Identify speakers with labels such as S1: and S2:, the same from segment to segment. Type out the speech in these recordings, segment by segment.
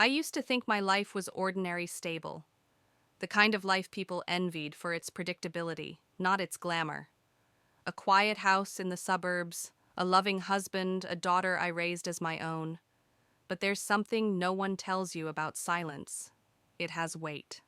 S1: I used to think my life was ordinary stable, the kind of life people envied for its predictability, not its glamour. A quiet house in the suburbs, a loving husband, a daughter I raised as my own. But there's something no one tells you about silence. It has weight.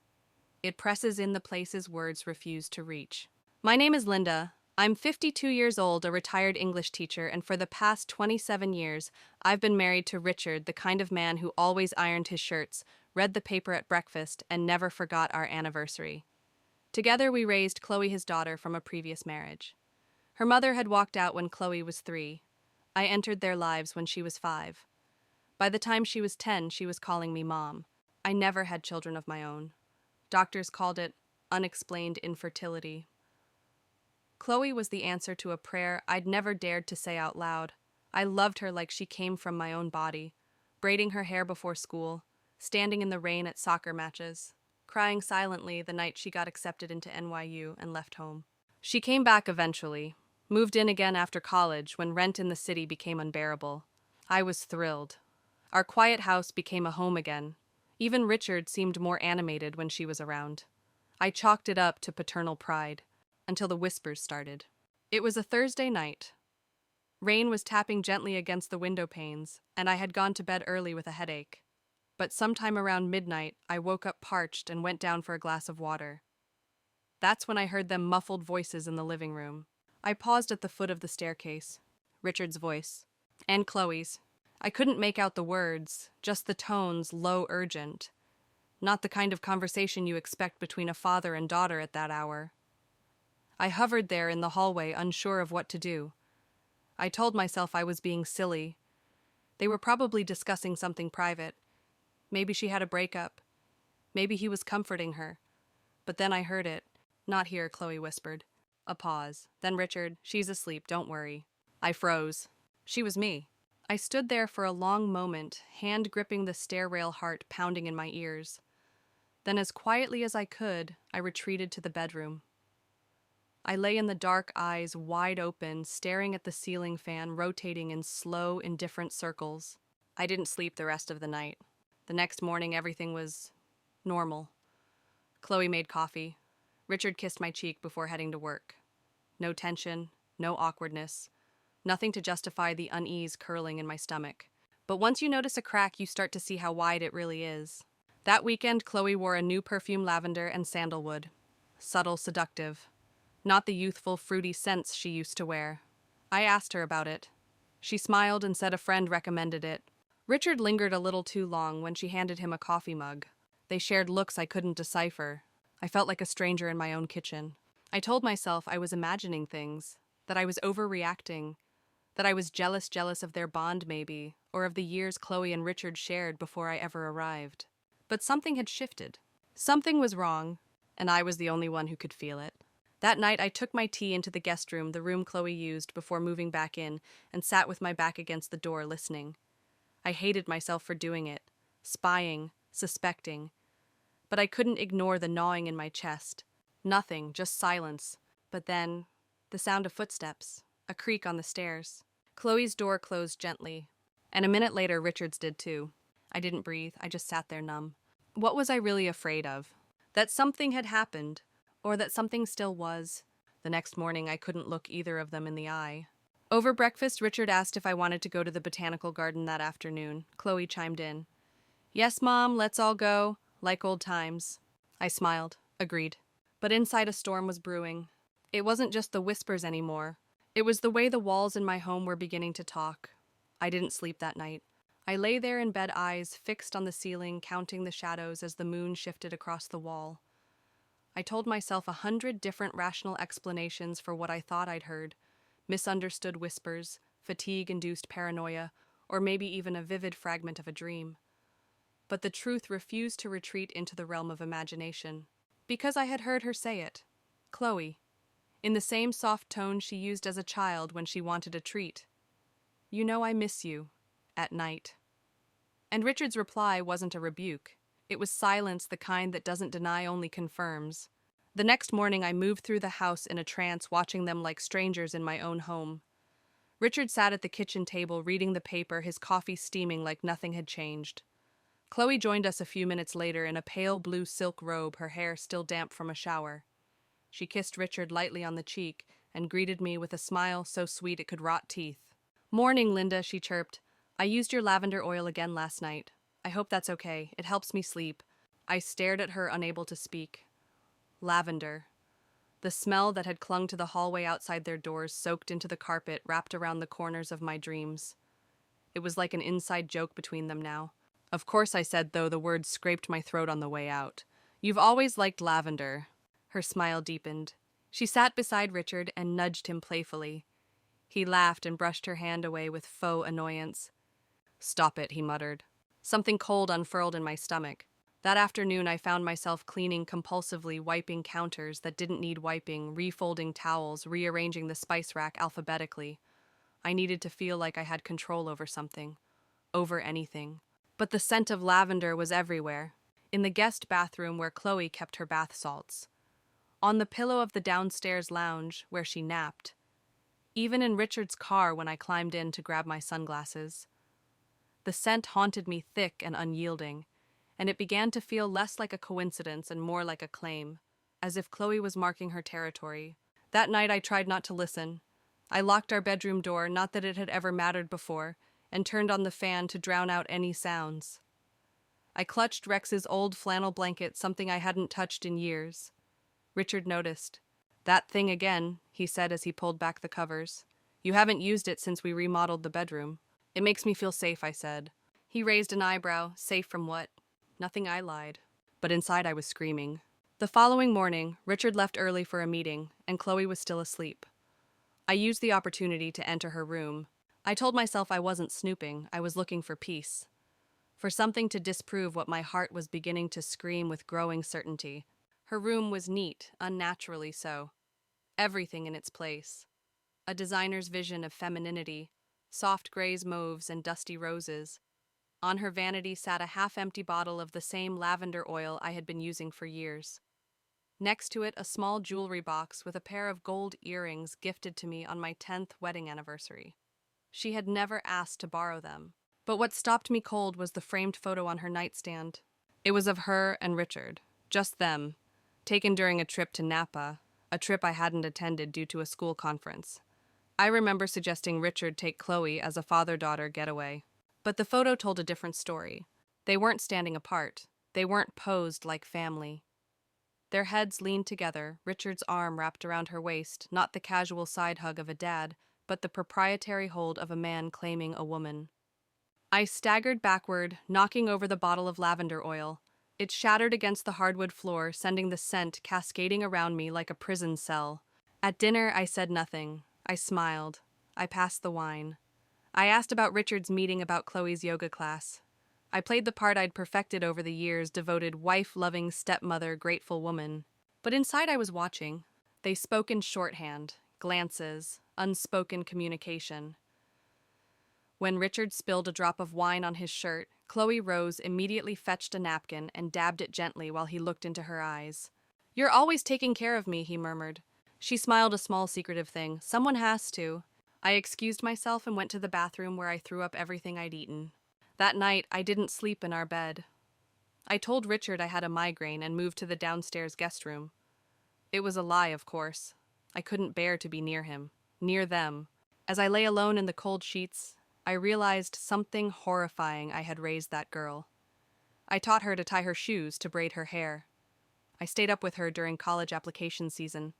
S1: It presses in the places words refuse to reach. My name is Linda. I'm 52 years old, a retired English teacher, and for the past 27 years, I've been married to Richard, the kind of man who always ironed his shirts, read the paper at breakfast, and never forgot our anniversary. Together, we raised Chloe, his daughter, from a previous marriage. Her mother had walked out when Chloe was 3. I entered their lives when she was 5. By the time she was 10, she was calling me mom. I never had children of my own. Doctors called it unexplained infertility. Chloe was the answer to a prayer I'd never dared to say out loud. I loved her like she came from my own body, braiding her hair before school, standing in the rain at soccer matches, crying silently the night she got accepted into NYU and left home. She came back eventually, moved in again after college when rent in the city became unbearable. I was thrilled. Our quiet house became a home again. Even Richard seemed more animated when she was around. I chalked it up to paternal pride, until the whispers started. It was a Thursday night. Rain was tapping gently against the window panes, and I had gone to bed early with a headache. But sometime around midnight, I woke up parched and went down for a glass of water. That's when I heard them muffled voices in the living room. I paused at the foot of the staircase. Richard's voice. And Chloe's. I couldn't make out the words, just the tones, low, urgent. Not the kind of conversation you expect between a father and daughter at that hour. I hovered there in the hallway, unsure of what to do. I told myself I was being silly. They were probably discussing something private. Maybe she had a breakup. Maybe he was comforting her. But then I heard it. Not here, Chloe whispered. A pause. Then Richard, she's asleep, don't worry. I froze. She was me. I stood there for a long moment, hand gripping the stair rail, heart pounding in my ears. Then as quietly as I could, I retreated to the bedroom. I lay in the dark, eyes wide open, staring at the ceiling fan rotating in slow, indifferent circles. I didn't sleep the rest of the night. The next morning, everything was normal. Chloe made coffee. Richard kissed my cheek before heading to work. No tension, no awkwardness, nothing to justify the unease curling in my stomach. But once you notice a crack, you start to see how wide it really is. That weekend, Chloe wore a new perfume, lavender and sandalwood. Subtle, seductive. Not the youthful, fruity scents she used to wear. I asked her about it. She smiled and said a friend recommended it. Richard lingered a little too long when she handed him a coffee mug. They shared looks I couldn't decipher. I felt like a stranger in my own kitchen. I told myself I was imagining things, that I was overreacting, that I was jealous of their bond maybe, or of the years Chloe and Richard shared before I ever arrived. But something had shifted. Something was wrong, and I was the only one who could feel it. That night, I took my tea into the guest room, the room Chloe used before moving back in, and sat with my back against the door, listening. I hated myself for doing it, spying, suspecting. But I couldn't ignore the gnawing in my chest. Nothing, just silence. But then, the sound of footsteps, a creak on the stairs. Chloe's door closed gently, and a minute later, Richard's did too. I didn't breathe, I just sat there numb. What was I really afraid of? That something had happened. Or that something still was. The next morning, I couldn't look either of them in the eye. Over breakfast, Richard asked if I wanted to go to the botanical garden that afternoon. Chloe chimed in. Yes, Mom, let's all go. Like old times. I smiled, agreed. But inside a storm was brewing. It wasn't just the whispers anymore. It was the way the walls in my home were beginning to talk. I didn't sleep that night. I lay there in bed, eyes fixed on the ceiling, counting the shadows as the moon shifted across the wall. I told myself 100 different rational explanations for what I thought I'd heard. Misunderstood whispers, fatigue-induced paranoia, or maybe even a vivid fragment of a dream. But the truth refused to retreat into the realm of imagination. Because I had heard her say it. Chloe. In the same soft tone she used as a child when she wanted a treat. You know I miss you. At night. And Richard's reply wasn't a rebuke. It was silence, the kind that doesn't deny, only confirms. The next morning I moved through the house in a trance, watching them like strangers in my own home. Richard sat at the kitchen table reading the paper, his coffee steaming like nothing had changed. Chloe joined us a few minutes later in a pale blue silk robe, her hair still damp from a shower. She kissed Richard lightly on the cheek and greeted me with a smile so sweet it could rot teeth. "Morning, Linda," she chirped. "I used your lavender oil again last night. I hope that's okay. It helps me sleep." I stared at her, unable to speak. Lavender. The smell that had clung to the hallway outside their doors soaked into the carpet, wrapped around the corners of my dreams. It was like an inside joke between them now. "Of course," I said, though the words scraped my throat on the way out. "You've always liked lavender." Her smile deepened. She sat beside Richard and nudged him playfully. He laughed and brushed her hand away with faux annoyance. "Stop it," he muttered. Something cold unfurled in my stomach. That afternoon I found myself cleaning compulsively, wiping counters that didn't need wiping, refolding towels, rearranging the spice rack alphabetically. I needed to feel like I had control over something. Over anything. But the scent of lavender was everywhere. In the guest bathroom where Chloe kept her bath salts. On the pillow of the downstairs lounge where she napped. Even in Richard's car when I climbed in to grab my sunglasses. The scent haunted me thick and unyielding, and it began to feel less like a coincidence and more like a claim, as if Chloe was marking her territory. That night I tried not to listen. I locked our bedroom door, not that it had ever mattered before, and turned on the fan to drown out any sounds. I clutched Rex's old flannel blanket, something I hadn't touched in years. Richard noticed. "That thing again," he said as he pulled back the covers. "You haven't used it since we remodeled the bedroom." "It makes me feel safe," I said. He raised an eyebrow. Safe from what? Nothing, I lied. But inside I was screaming. The following morning, Richard left early for a meeting, and Chloe was still asleep. I used the opportunity to enter her room. I told myself I wasn't snooping, I was looking for peace. For something to disprove what my heart was beginning to scream with growing certainty. Her room was neat, unnaturally so. Everything in its place. A designer's vision of femininity, soft grays, mauves, and dusty roses. On her vanity sat a half-empty bottle of the same lavender oil I had been using for years. Next to it, a small jewelry box with a pair of gold earrings gifted to me on my 10th wedding anniversary. She had never asked to borrow them. But what stopped me cold was the framed photo on her nightstand. It was of her and Richard, just them, taken during a trip to Napa, a trip I hadn't attended due to a school conference. I remember suggesting Richard take Chloe as a father-daughter getaway. But the photo told a different story. They weren't standing apart. They weren't posed like family. Their heads leaned together, Richard's arm wrapped around her waist, not the casual side hug of a dad, but the proprietary hold of a man claiming a woman. I staggered backward, knocking over the bottle of lavender oil. It shattered against the hardwood floor, sending the scent cascading around me like a prison cell. At dinner, I said nothing. I smiled. I passed the wine. I asked about Richard's meeting about Chloe's yoga class. I played the part I'd perfected over the years, devoted, wife-loving, stepmother, grateful woman. But inside I was watching. They spoke in shorthand, glances, unspoken communication. When Richard spilled a drop of wine on his shirt, Chloe rose, immediately fetched a napkin, and dabbed it gently while he looked into her eyes. "You're always taking care of me," he murmured. She smiled, a small secretive thing. "Someone has to." I excused myself and went to the bathroom where I threw up everything I'd eaten. That night, I didn't sleep in our bed. I told Richard I had a migraine and moved to the downstairs guest room. It was a lie, of course. I couldn't bear to be near him, near them. As I lay alone in the cold sheets, I realized something horrifying. I had raised that girl. I taught her to tie her shoes, to braid her hair. I stayed up with her during college application season.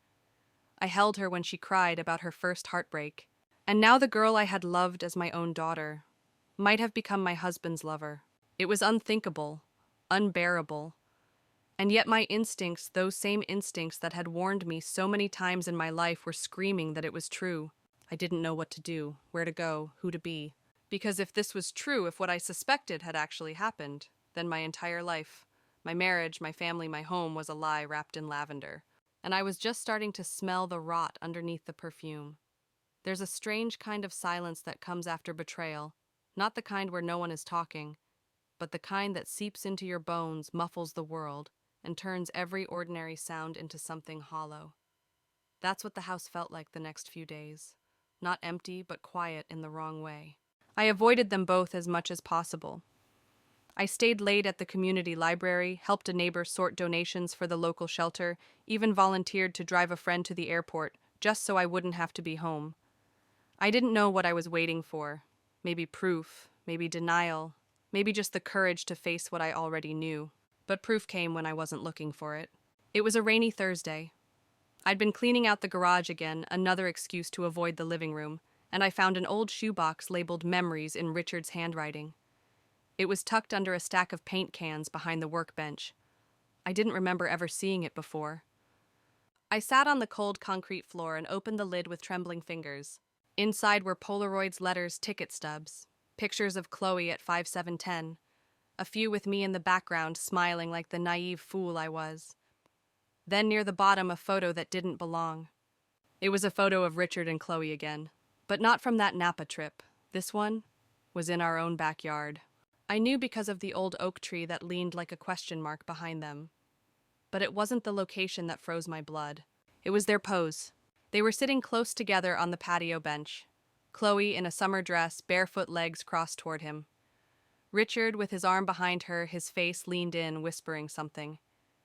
S1: I held her when she cried about her first heartbreak. And now the girl I had loved as my own daughter might have become my husband's lover. It was unthinkable, unbearable. And yet my instincts, those same instincts that had warned me so many times in my life, were screaming that it was true. I didn't know what to do, where to go, who to be. Because if this was true, if what I suspected had actually happened, then my entire life, my marriage, my family, my home was a lie wrapped in lavender. And I was just starting to smell the rot underneath the perfume. There's a strange kind of silence that comes after betrayal, not the kind where no one is talking, but the kind that seeps into your bones, muffles the world, and turns every ordinary sound into something hollow. That's what the house felt like the next few days. Not empty, but quiet in the wrong way. I avoided them both as much as possible. I stayed late at the community library, helped a neighbor sort donations for the local shelter, even volunteered to drive a friend to the airport, just so I wouldn't have to be home. I didn't know what I was waiting for. Maybe proof, maybe denial, maybe just the courage to face what I already knew. But proof came when I wasn't looking for it. It was a rainy Thursday. I'd been cleaning out the garage again, another excuse to avoid the living room, and I found an old shoebox labeled Memories in Richard's handwriting. It was tucked under a stack of paint cans behind the workbench. I didn't remember ever seeing it before. I sat on the cold concrete floor and opened the lid with trembling fingers. Inside were Polaroid's letters, ticket stubs, pictures of Chloe at 5710, a few with me in the background smiling like the naive fool I was. Then near the bottom a photo that didn't belong. It was a photo of Richard and Chloe again, but not from that Napa trip. This one was in our own backyard. I knew because of the old oak tree that leaned like a question mark behind them. But it wasn't the location that froze my blood. It was their pose. They were sitting close together on the patio bench. Chloe in a summer dress, barefoot legs crossed toward him. Richard with his arm behind her, his face leaned in, whispering something.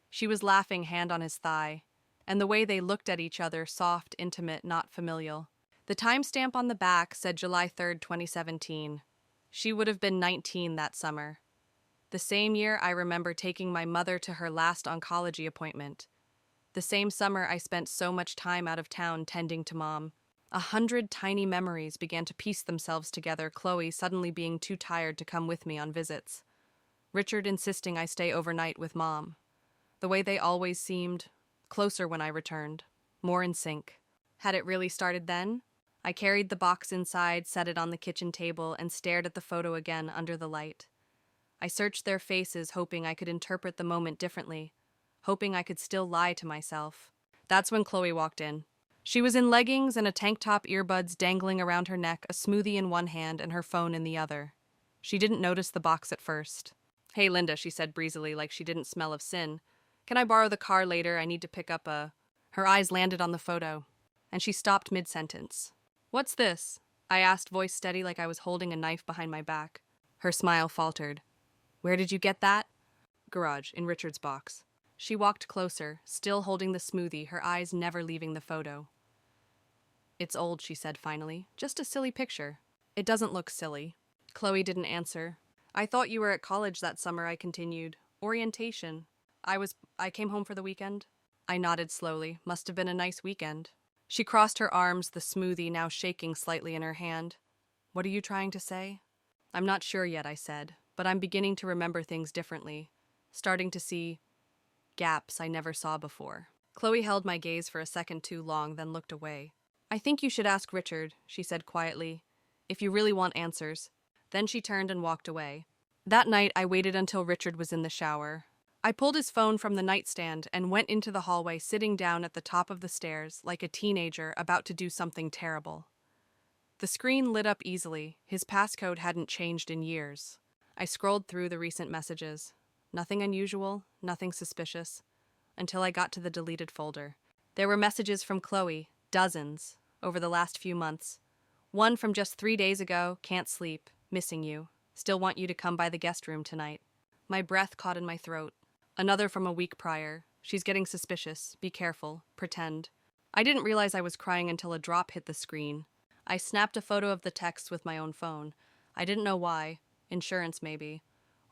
S1: She was laughing, hand on his thigh, and the way they looked at each other, soft, intimate, not familial. The timestamp on the back said July 3rd, 2017. She would have been 19 that summer. The same year I remember taking my mother to her last oncology appointment. The same summer I spent so much time out of town tending to Mom. 100 tiny memories began to piece themselves together, Chloe suddenly being too tired to come with me on visits. Richard insisting I stay overnight with Mom. The way they always seemed closer when I returned, more in sync. Had it really started then? I carried the box inside, set it on the kitchen table, and stared at the photo again under the light. I searched their faces, hoping I could interpret the moment differently, hoping I could still lie to myself. That's when Chloe walked in. She was in leggings and a tank top, earbuds dangling around her neck, a smoothie in one hand and her phone in the other. She didn't notice the box at first. "Hey, Linda," she said breezily, like she didn't smell of sin. "Can I borrow the car later? I need to pick up a..." Her eyes landed on the photo, and she stopped mid-sentence. "What's this?" I asked, voice steady like I was holding a knife behind my back. Her smile faltered. "Where did you get that?" "Garage, in Richard's box." She walked closer, still holding the smoothie, her eyes never leaving the photo. "It's old," she said finally. "Just a silly picture." "It doesn't look silly." Chloe didn't answer. "I thought you were at college that summer," I continued. "Orientation. I came home for the weekend." I nodded slowly. Must have been a nice weekend. She crossed her arms, the smoothie now shaking slightly in her hand. "What are you trying to say?" "I'm not sure yet," I said, "but I'm beginning to remember things differently. Starting to see gaps I never saw before." Chloe held my gaze for a second too long, then looked away. "I think you should ask Richard," she said quietly, "if you really want answers." Then she turned and walked away. That night, I waited until Richard was in the shower. I pulled his phone from the nightstand and went into the hallway, sitting down at the top of the stairs like a teenager about to do something terrible. The screen lit up easily. His passcode hadn't changed in years. I scrolled through the recent messages. Nothing unusual, nothing suspicious, until I got to the deleted folder. There were messages from Chloe, dozens, over the last few months. One from just 3 days ago: "Can't sleep, missing you, still want you to come by the guest room tonight." My breath caught in my throat. Another from a week prior: "She's getting suspicious, be careful, pretend." I didn't realize I was crying until a drop hit the screen. I snapped a photo of the text with my own phone. I didn't know why. Insurance, maybe.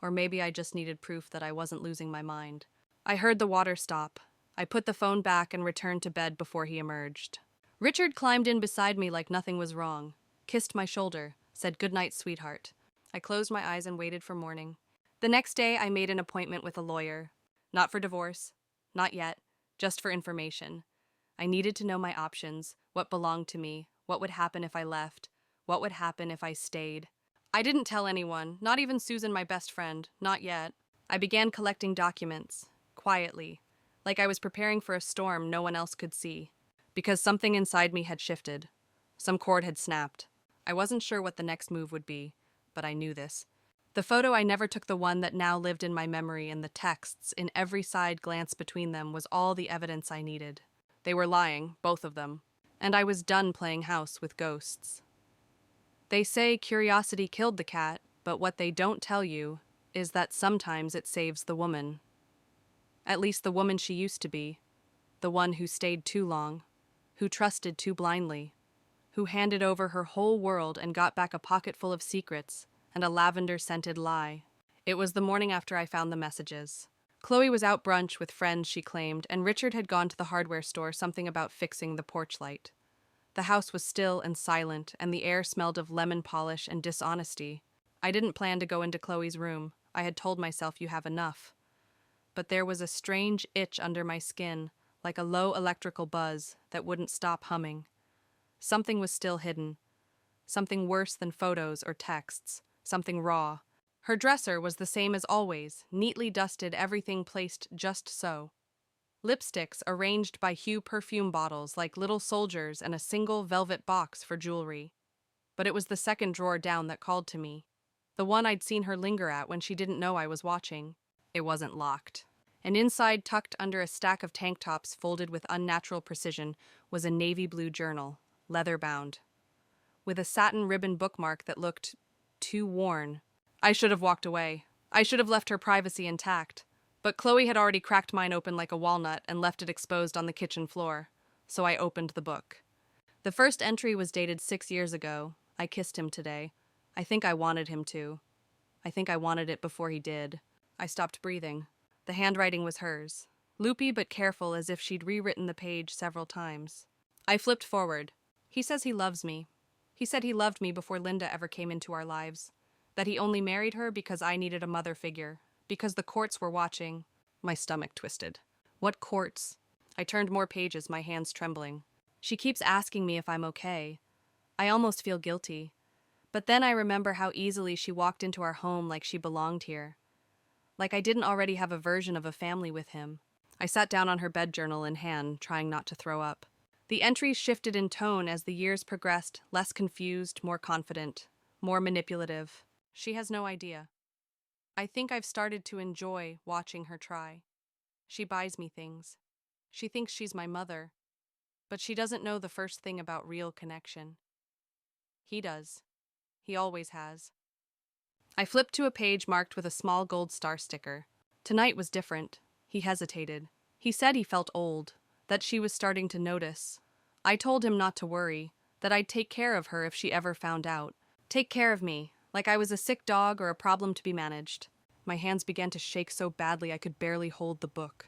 S1: Or maybe I just needed proof that I wasn't losing my mind. I heard the water stop. I put the phone back and returned to bed before he emerged. Richard climbed in beside me like nothing was wrong, kissed my shoulder, said "Good night, sweetheart." I closed my eyes and waited for morning. The next day, I made an appointment with a lawyer. Not for divorce. Not yet. Just for information. I needed to know my options, what belonged to me, what would happen if I left, what would happen if I stayed. I didn't tell anyone, not even Susan, my best friend, not yet. I began collecting documents, quietly, like I was preparing for a storm no one else could see, because something inside me had shifted. Some cord had snapped. I wasn't sure what the next move would be, but I knew this. The photo I never took, the one that now lived in my memory, and the texts in every side glance between them, was all the evidence I needed. They were lying, both of them, and I was done playing house with ghosts. They say curiosity killed the cat, but what they don't tell you is that sometimes it saves the woman. At least the woman she used to be. The one who stayed too long, who trusted too blindly, who handed over her whole world and got back a pocket full of secrets and a lavender-scented lie. It was the morning after I found the messages. Chloe was out brunch with friends, she claimed, and Richard had gone to the hardware store, something about fixing the porch light. The house was still and silent, and the air smelled of lemon polish and dishonesty. I didn't plan to go into Chloe's room. I had told myself, you have enough. But there was a strange itch under my skin, like a low electrical buzz that wouldn't stop humming. Something was still hidden. Something worse than photos or texts. Something raw. Her dresser was the same as always, neatly dusted, everything placed just so. Lipsticks arranged by hue perfume bottles like little soldiers and a single velvet box for jewelry. But it was the second drawer down that called to me. The one I'd seen her linger at when she didn't know I was watching. It wasn't locked. And inside, tucked under a stack of tank tops folded with unnatural precision, was a navy blue journal, leather-bound, with a satin ribbon bookmark that looked too worn. I should have walked away. I should have left her privacy intact. But Chloe had already cracked mine open like a walnut and left it exposed on the kitchen floor. So I opened the book. The first entry was dated 6 years ago. I kissed him today. I think I wanted him to. I think I wanted it before he did. I stopped breathing. The handwriting was hers, loopy but careful, as if she'd rewritten the page several times. I flipped forward. He says he loves me. He said he loved me before Linda ever came into our lives. That he only married her because I needed a mother figure. Because the courts were watching. My stomach twisted. What courts? I turned more pages, my hands trembling. She keeps asking me if I'm okay. I almost feel guilty. But then I remember how easily she walked into our home like she belonged here. Like I didn't already have a version of a family with him. I sat down on her bed, journal in hand, trying not to throw up. The entries shifted in tone as the years progressed, less confused, more confident, more manipulative. She has no idea. I think I've started to enjoy watching her try. She buys me things. She thinks she's my mother. But she doesn't know the first thing about real connection. He does. He always has. I flipped to a page marked with a small gold star sticker. Tonight was different. He hesitated. He said he felt old, that she was starting to notice. I told him not to worry, that I'd take care of her if she ever found out. Take care of me, like I was a sick dog or a problem to be managed. My hands began to shake so badly I could barely hold the book.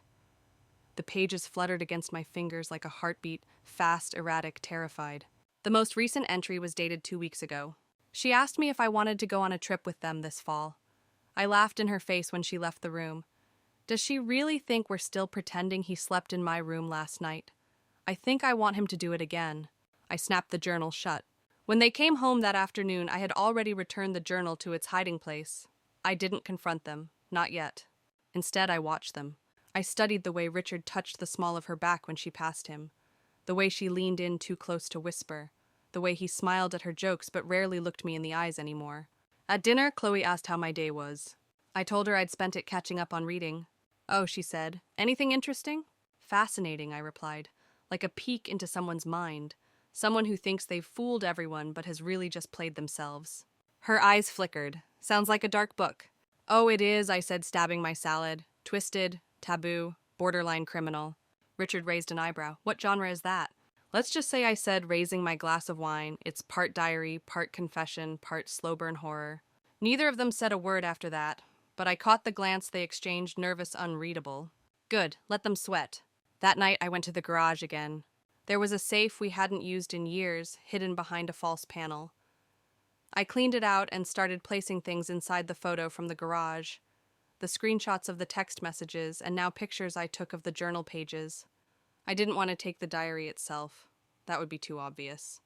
S1: The pages fluttered against my fingers like a heartbeat, fast, erratic, terrified. The most recent entry was dated 2 weeks ago. She asked me if I wanted to go on a trip with them this fall. I laughed in her face when she left the room. Does she really think we're still pretending he slept in my room last night? I think I want him to do it again. I snapped the journal shut. When they came home that afternoon, I had already returned the journal to its hiding place. I didn't confront them, not yet. Instead, I watched them. I studied the way Richard touched the small of her back when she passed him, the way she leaned in too close to whisper, the way he smiled at her jokes but rarely looked me in the eyes anymore. At dinner, Chloe asked how my day was. I told her I'd spent it catching up on reading. Oh, she said. Anything interesting? Fascinating, I replied. Like a peek into someone's mind. Someone who thinks they've fooled everyone but has really just played themselves. Her eyes flickered. Sounds like a dark book. Oh, it is, I said, stabbing my salad. Twisted, taboo, borderline criminal. Richard raised an eyebrow. What genre is that? Let's just say I said, raising my glass of wine, it's part diary, part confession, part slow burn horror. Neither of them said a word after that, but I caught the glance they exchanged, nervous, unreadable. Good, let them sweat. That night I went to the garage again. There was a safe we hadn't used in years, hidden behind a false panel. I cleaned it out and started placing things inside the photo from the garage. The screenshots of the text messages and now pictures I took of the journal pages. I didn't want to take the diary itself. That would be too obvious.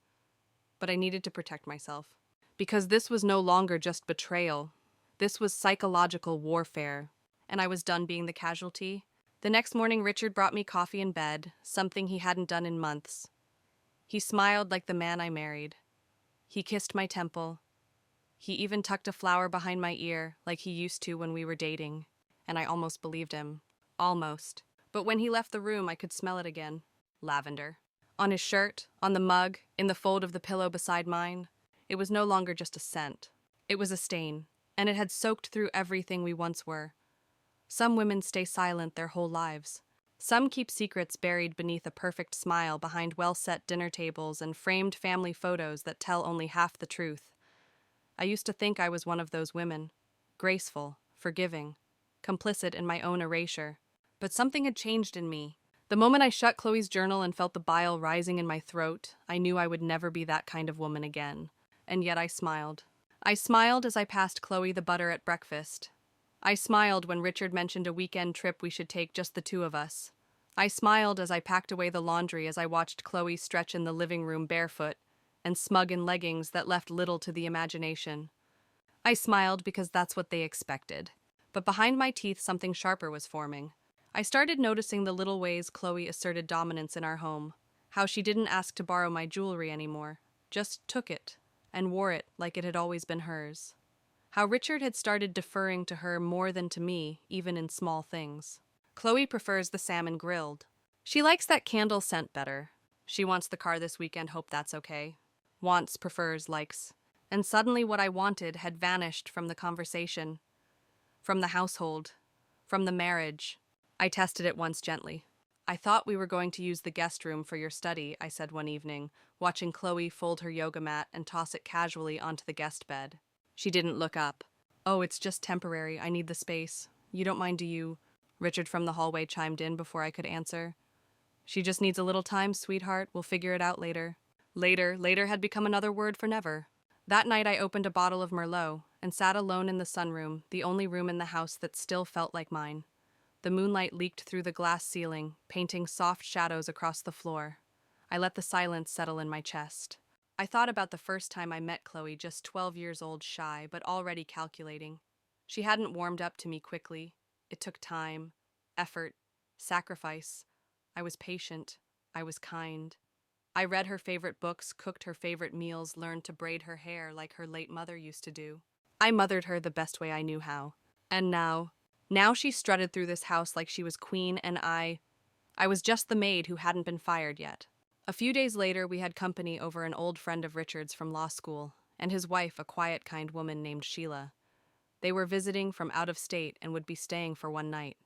S1: But I needed to protect myself. Because this was no longer just betrayal. This was psychological warfare. And I was done being the casualty. The next morning, Richard brought me coffee in bed, something he hadn't done in months. He smiled like the man I married. He kissed my temple. He even tucked a flower behind my ear, like he used to when we were dating. And I almost believed him. Almost. But when he left the room, I could smell it again. Lavender. On his shirt, on the mug, in the fold of the pillow beside mine. It was no longer just a scent. It was a stain. and it had soaked through everything we once were. Some women stay silent their whole lives. Some keep secrets buried beneath a perfect smile behind well-set dinner tables and framed family photos that tell only half the truth. I used to think I was one of those women, graceful, forgiving, complicit in my own erasure. But something had changed in me. The moment I shut Chloe's journal and felt the bile rising in my throat, I knew I would never be that kind of woman again. And yet I smiled. I smiled as I passed Chloe the butter at breakfast. I smiled when Richard mentioned a weekend trip we should take just the two of us. I smiled as I packed away the laundry as I watched Chloe stretch in the living room barefoot and smug in leggings that left little to the imagination. I smiled because that's what they expected. But behind my teeth something sharper was forming. I started noticing the little ways Chloe asserted dominance in our home. How she didn't ask to borrow my jewelry anymore, just took it and wore it like it had always been hers. How Richard had started deferring to her more than to me, even in small things. Chloe prefers the salmon grilled. She likes that candle scent better. She wants the car this weekend, hope that's okay. Wants, prefers, likes. And suddenly what I wanted had vanished from the conversation, from the household, from the marriage. I tested it once gently. I thought we were going to use the guest room for your study, I said one evening, watching Chloe fold her yoga mat and toss it casually onto the guest bed. She didn't look up. Oh, it's just temporary. I need the space. You don't mind, do you? Richard from the hallway chimed in before I could answer. She just needs a little time, sweetheart. We'll figure it out later. Later had become another word for never. That night I opened a bottle of Merlot and sat alone in the sunroom, the only room in the house that still felt like mine. The moonlight leaked through the glass ceiling, painting soft shadows across the floor. I let the silence settle in my chest. I thought about the first time I met Chloe, just 12 years old, shy, but already calculating. She hadn't warmed up to me quickly. It took time, effort, sacrifice. I was patient. I was kind. I read her favorite books, cooked her favorite meals, learned to braid her hair like her late mother used to do. I mothered her the best way I knew how. And now she strutted through this house like she was queen, and I was just the maid who hadn't been fired yet. A few days later, we had company over an old friend of Richard's from law school, and his wife, a quiet, kind woman named Sheila. They were visiting from out of state and would be staying for one night.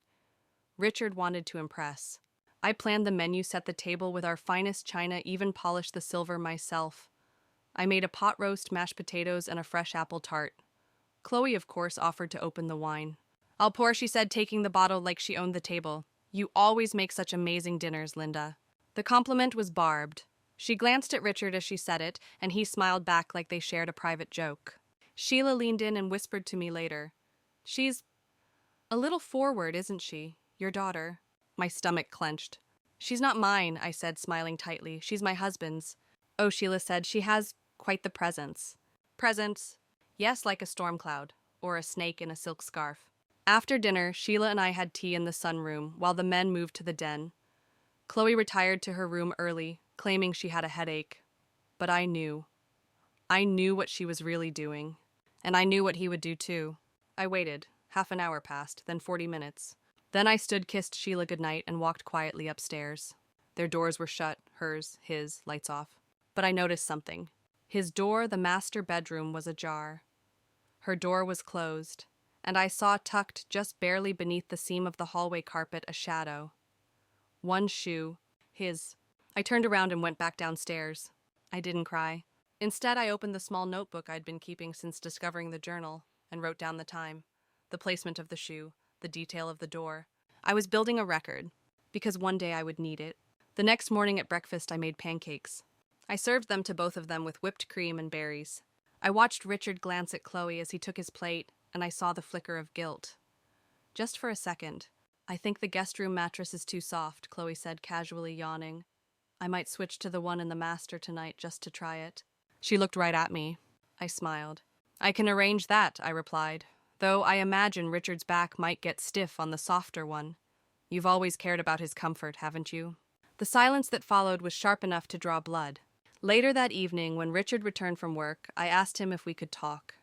S1: Richard wanted to impress. I planned the menu, set the table with our finest china, even polished the silver myself. I made a pot roast, mashed potatoes, and a fresh apple tart. Chloe, of course, offered to open the wine. I'll pour, she said, taking the bottle like she owned the table. You always make such amazing dinners, Linda. The compliment was barbed. She glanced at Richard as she said it, and he smiled back like they shared a private joke. Sheila leaned in and whispered to me later. She's a little forward, isn't she? Your daughter. My stomach clenched. She's not mine, I said, smiling tightly. She's my husband's. Oh, Sheila said, she has quite the presence. Presence? Yes, like a storm cloud, or a snake in a silk scarf. After dinner, Sheila and I had tea in the sunroom, while the men moved to the den. Chloe retired to her room early, claiming she had a headache. But I knew. I knew what she was really doing. And I knew what he would do too. I waited. Half an hour passed, then 40 minutes. Then I stood, kissed Sheila goodnight, and walked quietly upstairs. Their doors were shut, hers, his, lights off. But I noticed something. His door, the master bedroom, was ajar. Her door was closed, and I saw tucked just barely beneath the seam of the hallway carpet a shadow. One shoe, his. I turned around and went back downstairs. I didn't cry. Instead, I opened the small notebook I'd been keeping since discovering the journal and wrote down the time, the placement of the shoe, the detail of the door. I was building a record, because one day I would need it. The next morning at breakfast, I made pancakes. I served them to both of them with whipped cream and berries. I watched Richard glance at Chloe as he took his plate, and I saw the flicker of guilt. Just for a second. I think the guest room mattress is too soft, Chloe said, casually yawning. I might switch to the one in the master tonight just to try it. She looked right at me. I smiled. I can arrange that, I replied, though I imagine Richard's back might get stiff on the softer one. You've always cared about his comfort, haven't you? The silence that followed was sharp enough to draw blood. Later that evening, when Richard returned from work, I asked him if we could talk.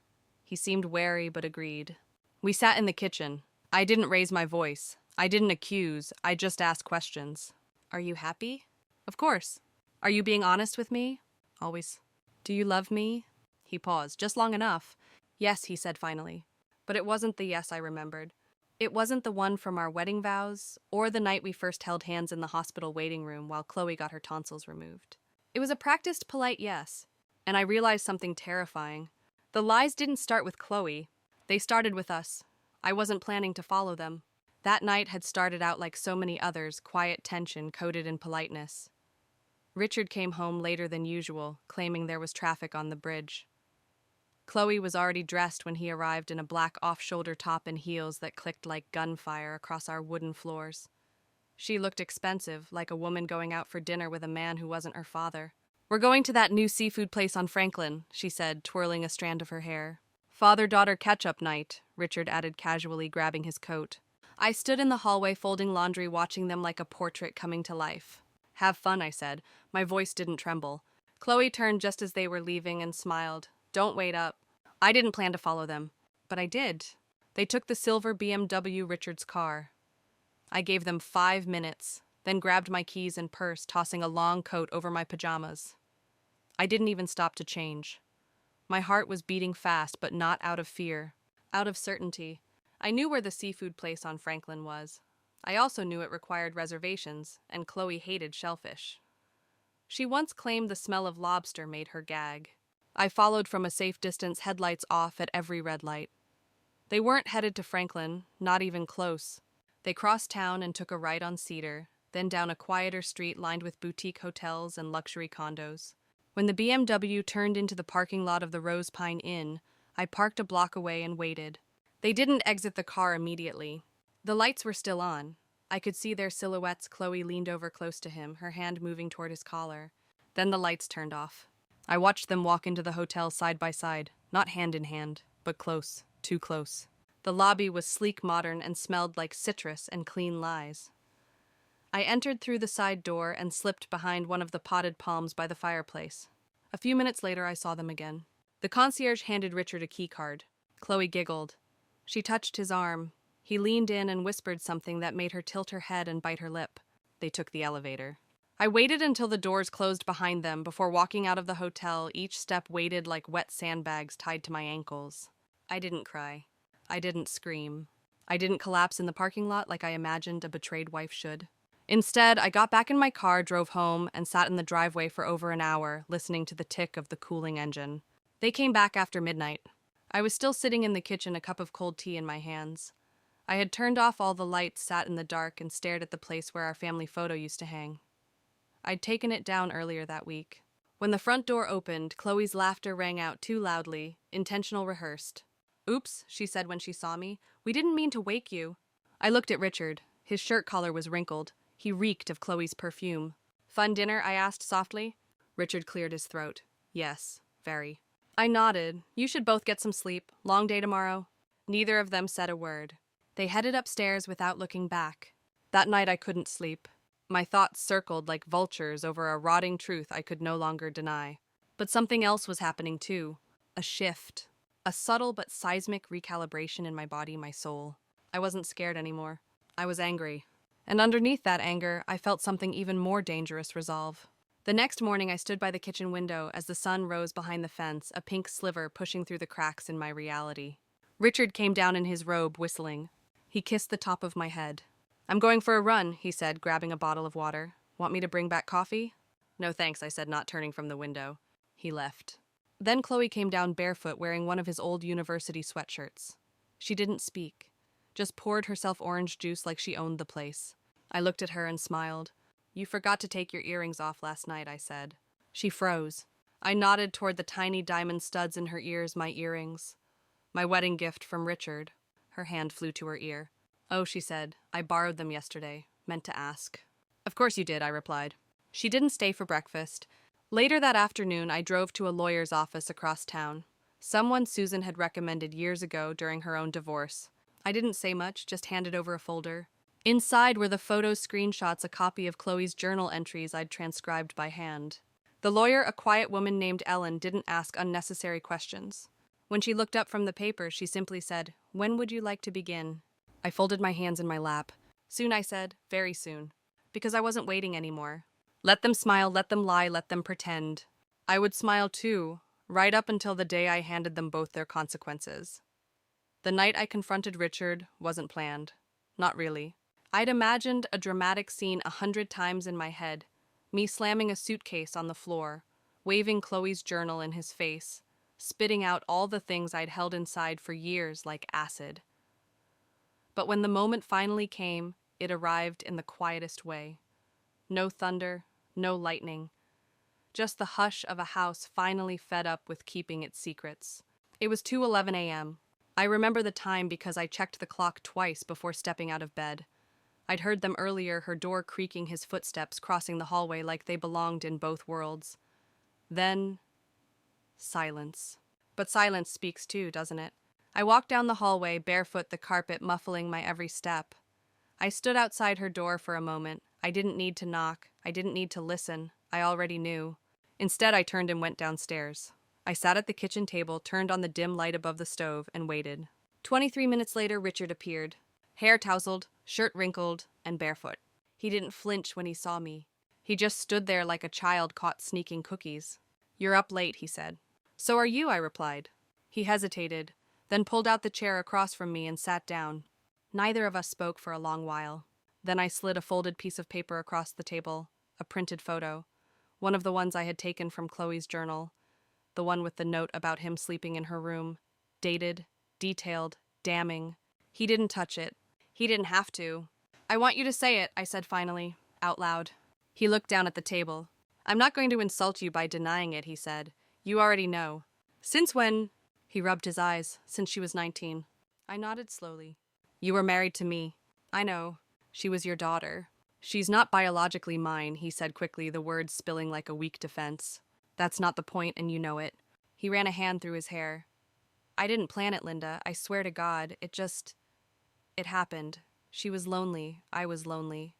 S1: He seemed wary but agreed. We sat in the kitchen. I didn't raise my voice. I didn't accuse. I just asked questions. Are you happy? Of course. Are you being honest with me? Always. Do you love me? He paused, just long enough. Yes, he said finally. But it wasn't the yes I remembered. It wasn't the one from our wedding vows, or the night we first held hands in the hospital waiting room while Chloe got her tonsils removed. It was a practiced, polite yes, and I realized something terrifying. The lies didn't start with Chloe. They started with us. I wasn't planning to follow them. That night had started out like so many others, quiet tension coated in politeness. Richard came home later than usual, claiming there was traffic on the bridge. Chloe was already dressed when he arrived in a black off-shoulder top and heels that clicked like gunfire across our wooden floors. She looked expensive, like a woman going out for dinner with a man who wasn't her father. "We're going to that new seafood place on Franklin," she said, twirling a strand of her hair. "Father-daughter catch-up night," Richard added casually, grabbing his coat. I stood in the hallway folding laundry, watching them like a portrait coming to life. "Have fun," I said. My voice didn't tremble. Chloe turned just as they were leaving and smiled. "Don't wait up." I didn't plan to follow them, but I did. They took the silver BMW Richard's car. I gave them 5 minutes, then grabbed my keys and purse, tossing a long coat over my pajamas. I didn't even stop to change. My heart was beating fast, but not out of fear, out of certainty. I knew where the seafood place on Franklin was. I also knew it required reservations, and Chloe hated shellfish. She once claimed the smell of lobster made her gag. I followed from a safe distance, headlights off at every red light. They weren't headed to Franklin, not even close. They crossed town and took a right on Cedar, then down a quieter street lined with boutique hotels and luxury condos. When the BMW turned into the parking lot of the Rose Pine Inn, I parked a block away and waited. They didn't exit the car immediately. The lights were still on. I could see their silhouettes. Chloe leaned over close to him, her hand moving toward his collar. Then the lights turned off. I watched them walk into the hotel side by side, not hand in hand, but close, too close. The lobby was sleek, modern, and smelled like citrus and clean lies. I entered through the side door and slipped behind one of the potted palms by the fireplace. A few minutes later, I saw them again. The concierge handed Richard a key card. Chloe giggled. She touched his arm. He leaned in and whispered something that made her tilt her head and bite her lip. They took the elevator. I waited until the doors closed behind them before walking out of the hotel, each step weighted like wet sandbags tied to my ankles. I didn't cry. I didn't scream. I didn't collapse in the parking lot like I imagined a betrayed wife should. Instead, I got back in my car, drove home, and sat in the driveway for over an hour, listening to the tick of the cooling engine. They came back after midnight. I was still sitting in the kitchen, a cup of cold tea in my hands. I had turned off all the lights, sat in the dark, and stared at the place where our family photo used to hang. I'd taken it down earlier that week. When the front door opened, Chloe's laughter rang out too loudly, intentional, rehearsed. "Oops," she said when she saw me. "We didn't mean to wake you." I looked at Richard. His shirt collar was wrinkled. He reeked of Chloe's perfume. "Fun dinner?" I asked softly. Richard cleared his throat. "Yes, very." I nodded. "You should both get some sleep. Long day tomorrow." Neither of them said a word. They headed upstairs without looking back. That night I couldn't sleep. My thoughts circled like vultures over a rotting truth I could no longer deny. But something else was happening too. A shift. A subtle but seismic recalibration in my body, my soul. I wasn't scared anymore. I was angry. And underneath that anger, I felt something even more dangerous resolve. The next morning I stood by the kitchen window as the sun rose behind the fence, a pink sliver pushing through the cracks in my reality. Richard came down in his robe, whistling. He kissed the top of my head. "I'm going for a run," he said, grabbing a bottle of water. "Want me to bring back coffee?" "No thanks," I said, not turning from the window. He left. Then Chloe came down barefoot, wearing one of his old university sweatshirts. She didn't speak, just poured herself orange juice like she owned the place. I looked at her and smiled. "You forgot to take your earrings off last night," I said. She froze. I nodded toward the tiny diamond studs in her ears, my earrings. My wedding gift from Richard. Her hand flew to her ear. "Oh," she said, "I borrowed them yesterday. Meant to ask." "Of course you did," I replied. She didn't stay for breakfast. Later that afternoon, I drove to a lawyer's office across town. Someone Susan had recommended years ago during her own divorce. I didn't say much, just handed over a folder. Inside were the photo screenshots, a copy of Chloe's journal entries I'd transcribed by hand. The lawyer, a quiet woman named Ellen, didn't ask unnecessary questions. When she looked up from the paper, she simply said, "When would you like to begin?" I folded my hands in my lap. "Soon," I said, "very soon." Because I wasn't waiting anymore. Let them smile, let them lie, let them pretend. I would smile too, right up until the day I handed them both their consequences. The night I confronted Richard wasn't planned. Not really. I'd imagined a dramatic scene 100 times in my head. Me slamming a suitcase on the floor, waving Chloe's journal in his face, spitting out all the things I'd held inside for years like acid. But when the moment finally came, it arrived in the quietest way. No thunder, no lightning. Just the hush of a house finally fed up with keeping its secrets. It was 2:11 a.m. I remember the time because I checked the clock twice before stepping out of bed. I'd heard them earlier, her door creaking, his footsteps crossing the hallway like they belonged in both worlds. Then, silence. But silence speaks too, doesn't it? I walked down the hallway, barefoot, the carpet muffling my every step. I stood outside her door for a moment. I didn't need to knock. I didn't need to listen. I already knew. Instead, I turned and went downstairs. I sat at the kitchen table, turned on the dim light above the stove, and waited. 23 minutes later, Richard appeared. Hair tousled, shirt wrinkled, and barefoot. He didn't flinch when he saw me. He just stood there like a child caught sneaking cookies. "You're up late," he said. "So are you," I replied. He hesitated, then pulled out the chair across from me and sat down. Neither of us spoke for a long while. Then I slid a folded piece of paper across the table, a printed photo, one of the ones I had taken from Chloe's journal, the one with the note about him sleeping in her room, dated, detailed, damning. He didn't touch it. He didn't have to. "I want you to say it," I said finally, out loud. He looked down at the table. "I'm not going to insult you by denying it," he said. "You already know." "Since when?" He rubbed his eyes. "Since she was 19. I nodded slowly. "You were married to me." "I know. She was your daughter." "She's not biologically mine," he said quickly, the words spilling like a weak defense. "That's not the point, and you know it." He ran a hand through his hair. "I didn't plan it, Linda. I swear to God. It happened. She was lonely. I was lonely.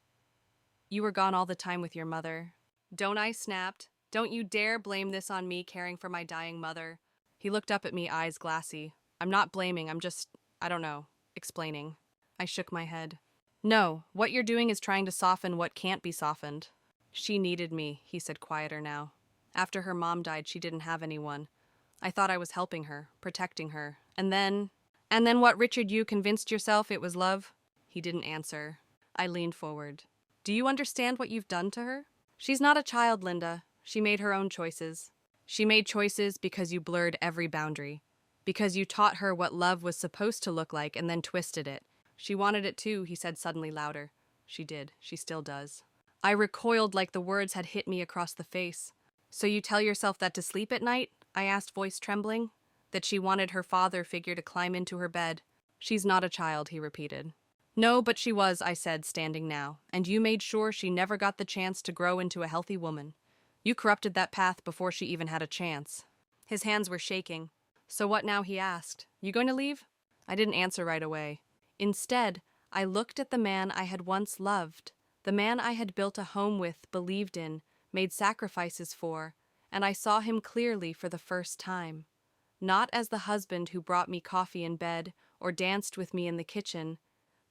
S1: You were gone all the time with your mother." "Don't," I snapped. "Don't you dare blame this on me caring for my dying mother." He looked up at me, eyes glassy. "I'm not blaming, I don't know, explaining." I shook my head. "No, what you're doing is trying to soften what can't be softened." "She needed me," he said, quieter now. "After her mom died, she didn't have anyone. I thought I was helping her, protecting her. And then what, Richard, you convinced yourself it was love?" He didn't answer. I leaned forward. "Do you understand what you've done to her? She's not a child, Linda. She made her own choices. She made choices because you blurred every boundary. Because you taught her what love was supposed to look like and then twisted it. She wanted it too," he said suddenly louder. "She did. She still does." I recoiled like the words had hit me across the face. "So you tell yourself that to sleep at night?" I asked, voice trembling. "That she wanted her father figure to climb into her bed." "She's not a child," he repeated. "No, but she was," I said, standing now. "And you made sure she never got the chance to grow into a healthy woman. You corrupted that path before she even had a chance." His hands were shaking. "So what now?" he asked. "You going to leave?" I didn't answer right away. Instead, I looked at the man I had once loved, the man I had built a home with, believed in, made sacrifices for, and I saw him clearly for the first time. Not as the husband who brought me coffee in bed or danced with me in the kitchen,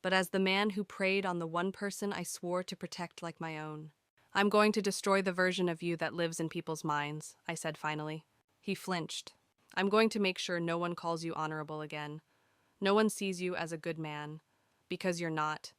S1: but as the man who preyed on the one person I swore to protect like my own. "I'm going to destroy the version of you that lives in people's minds," I said finally. He flinched. "I'm going to make sure no one calls you honorable again. No one sees you as a good man. Because you're not.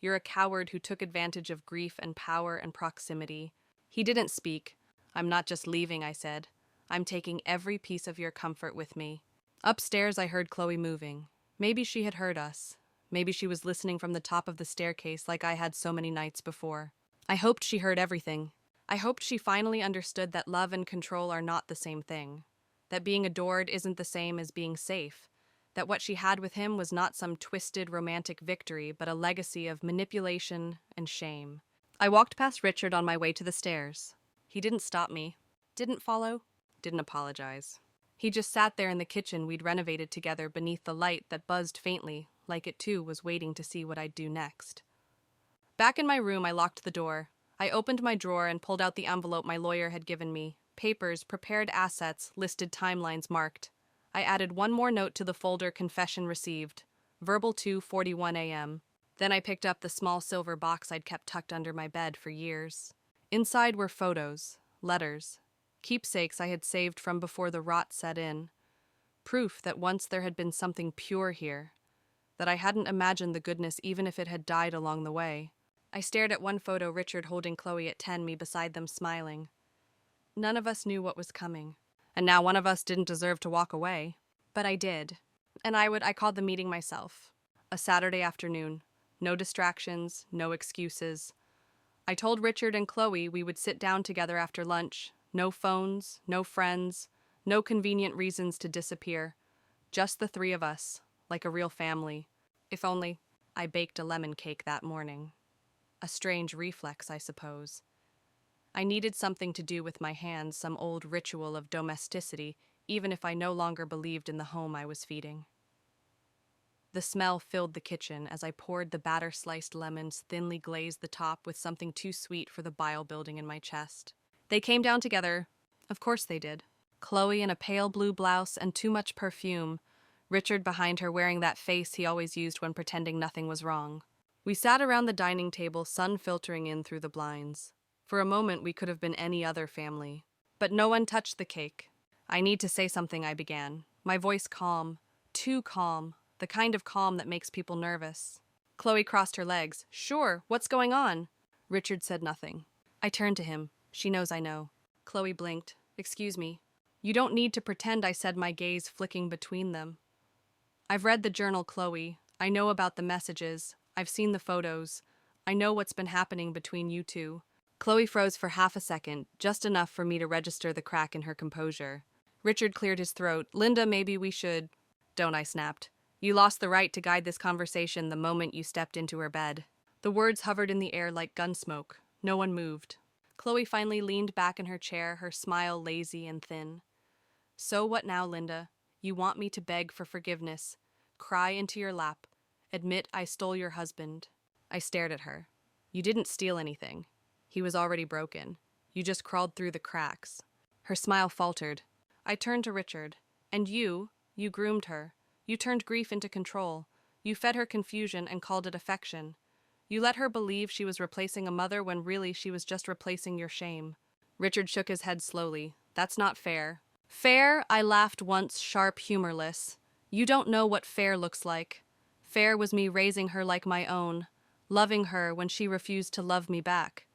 S1: You're a coward who took advantage of grief and power and proximity." He didn't speak. "I'm not just leaving," I said. "I'm taking every piece of your comfort with me." Upstairs, I heard Chloe moving. Maybe she had heard us. Maybe she was listening from the top of the staircase like I had so many nights before. I hoped she heard everything. I hoped she finally understood that love and control are not the same thing. That being adored isn't the same as being safe. That what she had with him was not some twisted romantic victory, but a legacy of manipulation and shame. I walked past Richard on my way to the stairs. He didn't stop me. Didn't follow. Didn't apologize. He just sat there in the kitchen we'd renovated together beneath the light that buzzed faintly, like it too was waiting to see what I'd do next. Back in my room, I locked the door. I opened my drawer and pulled out the envelope my lawyer had given me. Papers, prepared assets, listed timelines marked. I added one more note to the folder, confession received. Verbal 2:41 a.m. Then I picked up the small silver box I'd kept tucked under my bed for years. Inside were photos, letters, keepsakes I had saved from before the rot set in. Proof that once there had been something pure here, that I hadn't imagined the goodness even if it had died along the way. I stared at one photo, Richard holding Chloe at 10, me beside them smiling. None of us knew what was coming. And now one of us didn't deserve to walk away. But I did. And I called the meeting myself. A Saturday afternoon. No distractions, no excuses. I told Richard and Chloe we would sit down together after lunch. No phones, no friends, no convenient reasons to disappear. Just the three of us, like a real family. If only I baked a lemon cake that morning. A strange reflex, I suppose. I needed something to do with my hands, some old ritual of domesticity, even if I no longer believed in the home I was feeding. The smell filled the kitchen as I poured the batter-sliced lemons, thinly glazed the top with something too sweet for the bile building in my chest. They came down together. Of course they did. Chloe in a pale blue blouse and too much perfume, Richard behind her wearing that face he always used when pretending nothing was wrong. We sat around the dining table, sun filtering in through the blinds. For a moment we could have been any other family. But no one touched the cake. I need to say something, I began. My voice calm. Too calm. The kind of calm that makes people nervous. Chloe crossed her legs. Sure, what's going on? Richard said nothing. I turned to him. She knows I know. Chloe blinked. Excuse me. You don't need to pretend, I said, my gaze flicking between them. I've read the journal, Chloe. I know about the messages. I've seen the photos. I know what's been happening between you two. Chloe froze for half a second, just enough for me to register the crack in her composure. Richard cleared his throat. Linda, maybe we should... Don't, I snapped. You lost the right to guide this conversation the moment you stepped into her bed. The words hovered in the air like gunsmoke. No one moved. Chloe finally leaned back in her chair, her smile lazy and thin. So what now, Linda? You want me to beg for forgiveness, cry into your lap, admit I stole your husband. I stared at her. You didn't steal anything. He was already broken. You just crawled through the cracks. Her smile faltered. I turned to Richard. And you groomed her. You turned grief into control. You fed her confusion and called it affection. You let her believe she was replacing a mother when really she was just replacing your shame. Richard shook his head slowly. That's not fair. Fair, I laughed once, sharp, humorless. You don't know what fair looks like. Fair was me raising her like my own, loving her when she refused to love me back,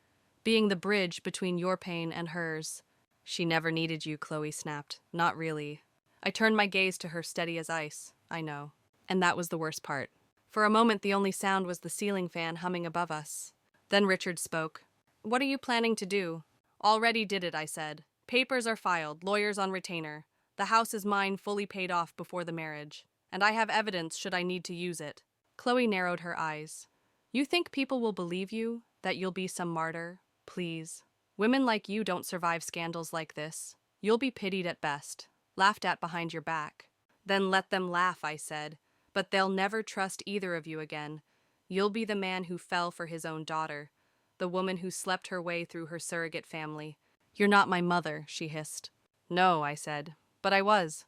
S1: being the bridge between your pain and hers. She never needed you, Chloe snapped. Not really. I turned my gaze to her, steady as ice. I know. And that was the worst part. For a moment, the only sound was the ceiling fan humming above us. Then Richard spoke. What are you planning to do? Already did it, I said. Papers are filed, lawyers on retainer. The house is mine, fully paid off before the marriage. And I have evidence should I need to use it. Chloe narrowed her eyes. You think people will believe you? That you'll be some martyr? Please. Women like you don't survive scandals like this. You'll be pitied at best, laughed at behind your back. Then let them laugh, I said. But they'll never trust either of you again. You'll be the man who fell for his own daughter, the woman who slept her way through her surrogate family. You're not my mother, she hissed. No, I said, but I was.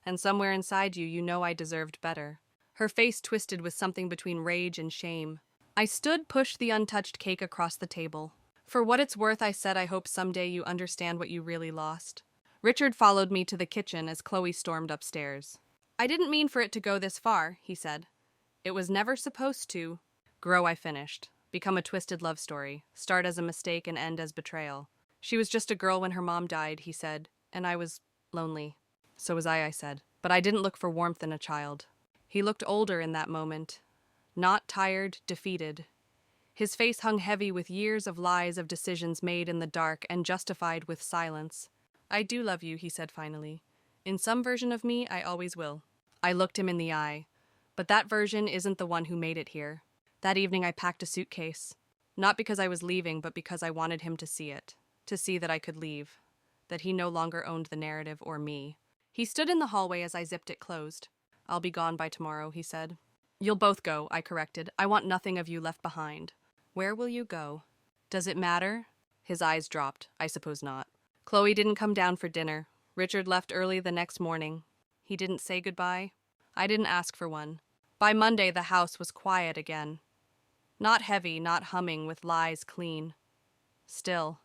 S1: And somewhere inside you, you know I deserved better. Her face twisted with something between rage and shame. I stood, pushed the untouched cake across the table. For what it's worth, I said, I hope someday you understand what you really lost. Richard followed me to the kitchen as Chloe stormed upstairs. I didn't mean for it to go this far, he said. It was never supposed to. Grow, I finished. Become a twisted love story. Start as a mistake and end as betrayal. She was just a girl when her mom died, he said, and I was lonely. So was I said. But I didn't look for warmth in a child. He looked older in that moment. Not tired, defeated. His face hung heavy with years of lies of decisions made in the dark and justified with silence. I do love you, he said finally. In some version of me, I always will. I looked him in the eye. But that version isn't the one who made it here. That evening I packed a suitcase. Not because I was leaving, but because I wanted him to see it. To see that I could leave. That he no longer owned the narrative or me. He stood in the hallway as I zipped it closed. I'll be gone by tomorrow, he said. You'll both go, I corrected. I want nothing of you left behind. Where will you go? Does it matter? His eyes dropped. I suppose not. Chloe didn't come down for dinner. Richard left early the next morning. He didn't say goodbye. I didn't ask for one. By Monday, the house was quiet again. Not heavy, not humming with lies clean. Still.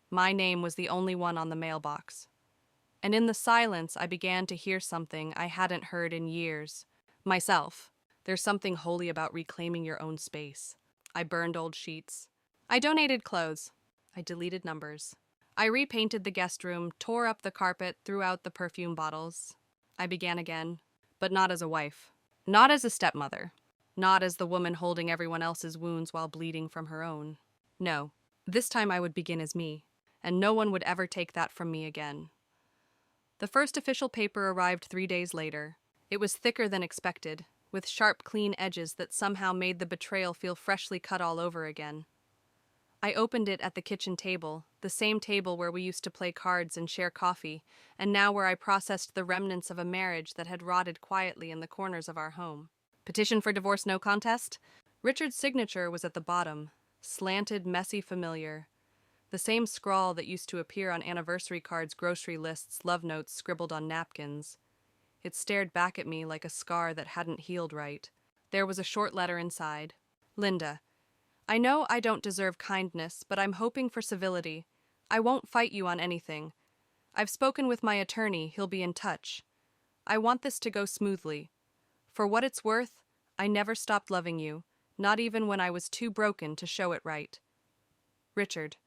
S1: My name was the only one on the mailbox. And in the silence, I began to hear something I hadn't heard in years. Myself. There's something holy about reclaiming your own space. I burned old sheets. I donated clothes. I deleted numbers. I repainted the guest room, tore up the carpet, threw out the perfume bottles. I began again, but not as a wife. Not as a stepmother. Not as the woman holding everyone else's wounds while bleeding from her own. No, this time I would begin as me, and no one would ever take that from me again. The first official paper arrived 3 days later. It was thicker than expected, with sharp, clean edges that somehow made the betrayal feel freshly cut all over again. I opened it at the kitchen table, the same table where we used to play cards and share coffee, and now where I processed the remnants of a marriage that had rotted quietly in the corners of our home. Petition for divorce no contest? Richard's signature was at the bottom, slanted, messy, familiar. The same scrawl that used to appear on anniversary cards, grocery lists, love notes scribbled on napkins. It stared back at me like a scar that hadn't healed right. There was a short letter inside. Linda, I know I don't deserve kindness, but I'm hoping for civility. I won't fight you on anything. I've spoken with my attorney, he'll be in touch. I want this to go smoothly. For what it's worth, I never stopped loving you, not even when I was too broken to show it right. Richard.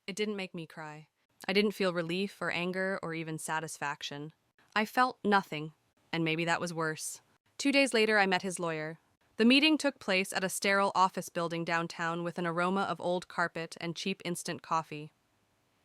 S1: It didn't make me cry. I didn't feel relief or anger or even satisfaction. I felt nothing, and maybe that was worse. 2 days later, I met his lawyer. The meeting took place at a sterile office building downtown with an aroma of old carpet and cheap instant coffee.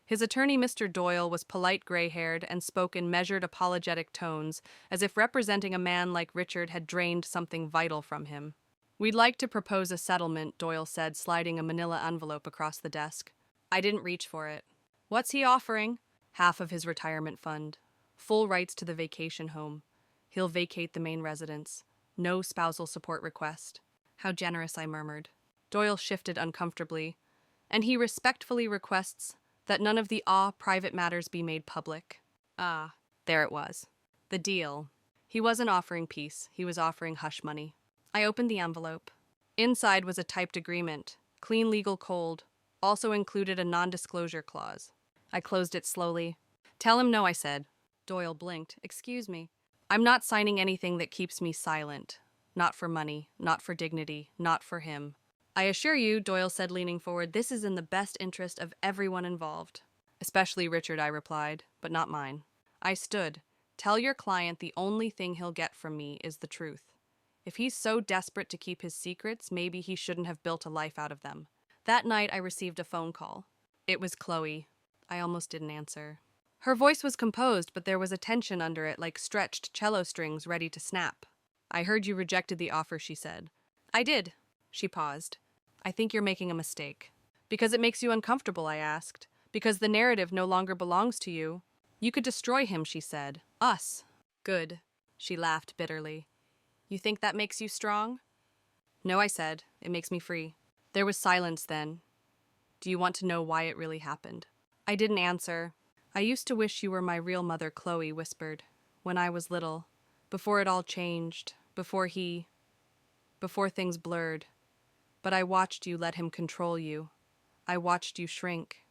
S1: His attorney, Mr. Doyle, was polite, gray-haired, and spoke in measured, apologetic tones, as if representing a man like Richard had drained something vital from him. We'd like to propose a settlement, Doyle said, sliding a manila envelope across the desk. I didn't reach for it. What's he offering? Half of his retirement fund. Full rights to the vacation home. He'll vacate the main residence. No spousal support request. How generous, I murmured. Doyle shifted uncomfortably, and he respectfully requests that none of the private matters be made public. Ah, there it was. The deal. He wasn't offering peace, he was offering hush money. I opened the envelope. Inside was a typed agreement, clean legal cold, also included a non-disclosure clause. I closed it slowly. Tell him no, I said. Doyle blinked. Excuse me. I'm not signing anything that keeps me silent. Not for money, not for dignity, not for him. I assure you, Doyle said, leaning forward, this is in the best interest of everyone involved. Especially Richard, I replied, but not mine. I stood. Tell your client the only thing he'll get from me is the truth. If he's so desperate to keep his secrets, maybe he shouldn't have built a life out of them. That night, I received a phone call. It was Chloe. I almost didn't answer. Her voice was composed, but there was a tension under it, like stretched cello strings ready to snap. I heard you rejected the offer, she said. I did. She paused. I think you're making a mistake. Because it makes you uncomfortable, I asked. Because the narrative no longer belongs to you. You could destroy him, she said. Us. Good. She laughed bitterly. You think that makes you strong? No, I said. It makes me free. There was silence then. Do you want to know why it really happened? I didn't answer. I used to wish you were my real mother, Chloe whispered. When I was little. Before it all changed. Before things blurred. But I watched you let him control you. I watched you shrink.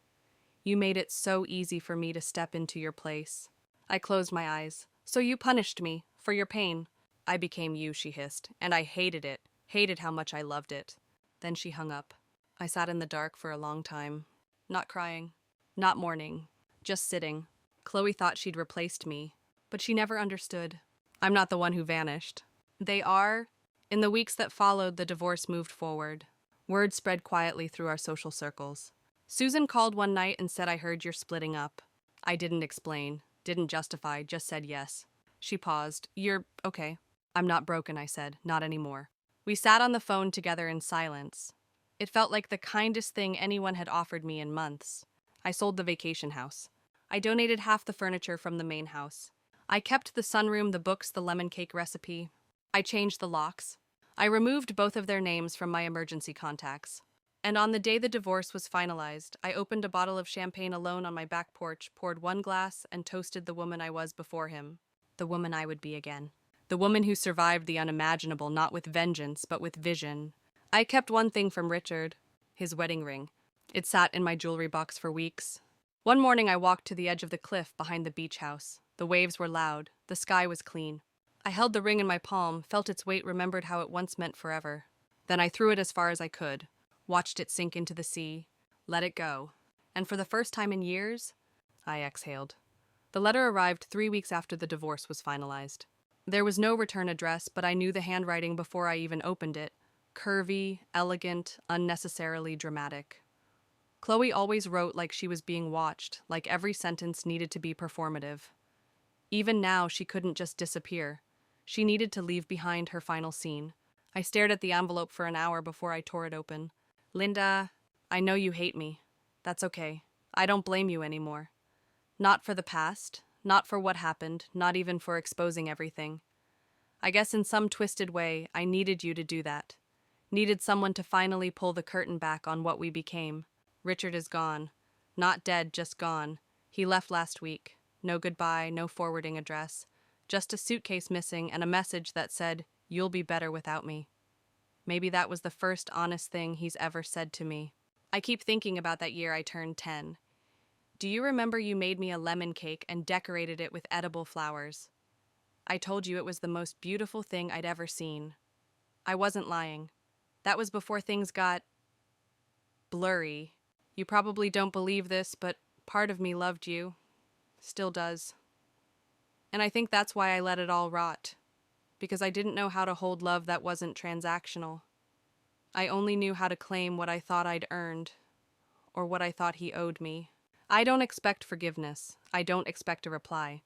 S1: You made it so easy for me to step into your place. I closed my eyes. So you punished me. For your pain. I became you, she hissed. And I hated it. Hated how much I loved it. Then she hung up. I sat in the dark for a long time. Not crying. Not mourning. Just sitting. Chloe thought she'd replaced me. But she never understood. I'm not the one who vanished. They are. In the weeks that followed, the divorce moved forward. Word spread quietly through our social circles. Susan called one night and said I heard you're splitting up. I didn't explain, didn't justify, just said yes. She paused. You're okay. I'm not broken, I said. Not anymore. We sat on the phone together in silence. It felt like the kindest thing anyone had offered me in months. I sold the vacation house. I donated half the furniture from the main house. I kept the sunroom, the books, the lemon cake recipe. I changed the locks. I removed both of their names from my emergency contacts. And on the day the divorce was finalized, I opened a bottle of champagne alone on my back porch, poured one glass, and toasted the woman I was before him. The woman I would be again. The woman who survived the unimaginable, not with vengeance, but with vision. I kept one thing from Richard. His wedding ring. It sat in my jewelry box for weeks. One morning I walked to the edge of the cliff behind the beach house. The waves were loud, the sky was clean. I held the ring in my palm, felt its weight, remembered how it once meant forever. Then I threw it as far as I could, watched it sink into the sea, let it go. And for the first time in years, I exhaled. The letter arrived 3 weeks after the divorce was finalized. There was no return address, but I knew the handwriting before I even opened it. Curvy, elegant, unnecessarily dramatic. Chloe always wrote like she was being watched, like every sentence needed to be performative. Even now, she couldn't just disappear. She needed to leave behind her final scene. I stared at the envelope for an hour before I tore it open. Linda, I know you hate me. That's okay. I don't blame you anymore. Not for the past, not for what happened, not even for exposing everything. I guess in some twisted way, I needed you to do that. Needed someone to finally pull the curtain back on what we became. Richard is gone. Not dead, just gone. He left last week. No goodbye, no forwarding address. Just a suitcase missing and a message that said, "You'll be better without me." Maybe that was the first honest thing he's ever said to me. I keep thinking about that year I turned 10. Do you remember you made me a lemon cake and decorated it with edible flowers? I told you it was the most beautiful thing I'd ever seen. I wasn't lying. That was before things got blurry. You probably don't believe this, but part of me loved you. Still does. And I think that's why I let it all rot. Because I didn't know how to hold love that wasn't transactional. I only knew how to claim what I thought I'd earned, or what I thought he owed me. I don't expect forgiveness. I don't expect a reply.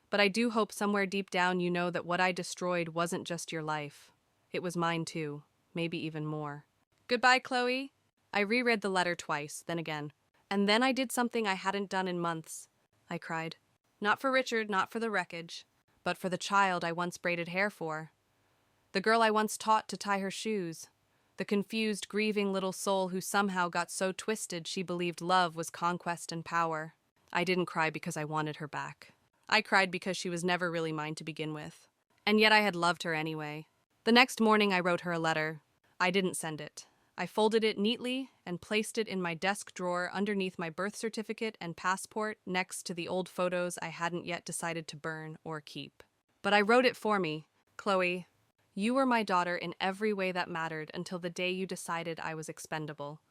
S1: But I do hope somewhere deep down you know that what I destroyed wasn't just your life. It was mine too, maybe even more. Goodbye, Chloe. I reread the letter twice, then again. And then I did something I hadn't done in months. I cried. Not for Richard, not for the wreckage, but for the child I once braided hair for. The girl I once taught to tie her shoes. The confused, grieving little soul who somehow got so twisted she believed love was conquest and power. I didn't cry because I wanted her back. I cried because she was never really mine to begin with. And yet I had loved her anyway. The next morning I wrote her a letter. I didn't send it. I folded it neatly and placed it in my desk drawer underneath my birth certificate and passport next to the old photos I hadn't yet decided to burn or keep. But I wrote it for me. Chloe, you were my daughter in every way that mattered until the day you decided I was expendable.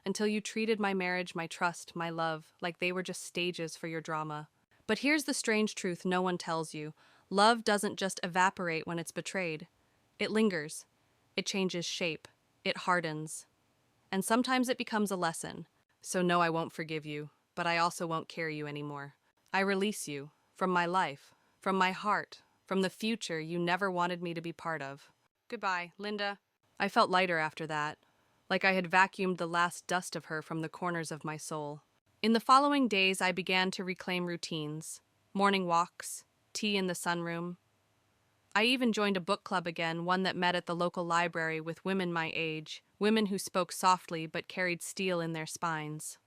S1: Until you treated my marriage, my trust, my love, like they were just stages for your drama. But here's the strange truth no one tells you. Love doesn't just evaporate when it's betrayed. It lingers. It changes shape. It hardens. And sometimes it becomes a lesson. So no, I won't forgive you, but I also won't carry you anymore. I release you from my life, from my heart, from the future you never wanted me to be part of. Goodbye, Linda. I felt lighter after that, like I had vacuumed the last dust of her from the corners of my soul. In the following days, I began to reclaim routines. Morning walks, tea in the sunroom. I even joined a book club again, one that met at the local library with women my age, women who spoke softly but carried steel in their spines.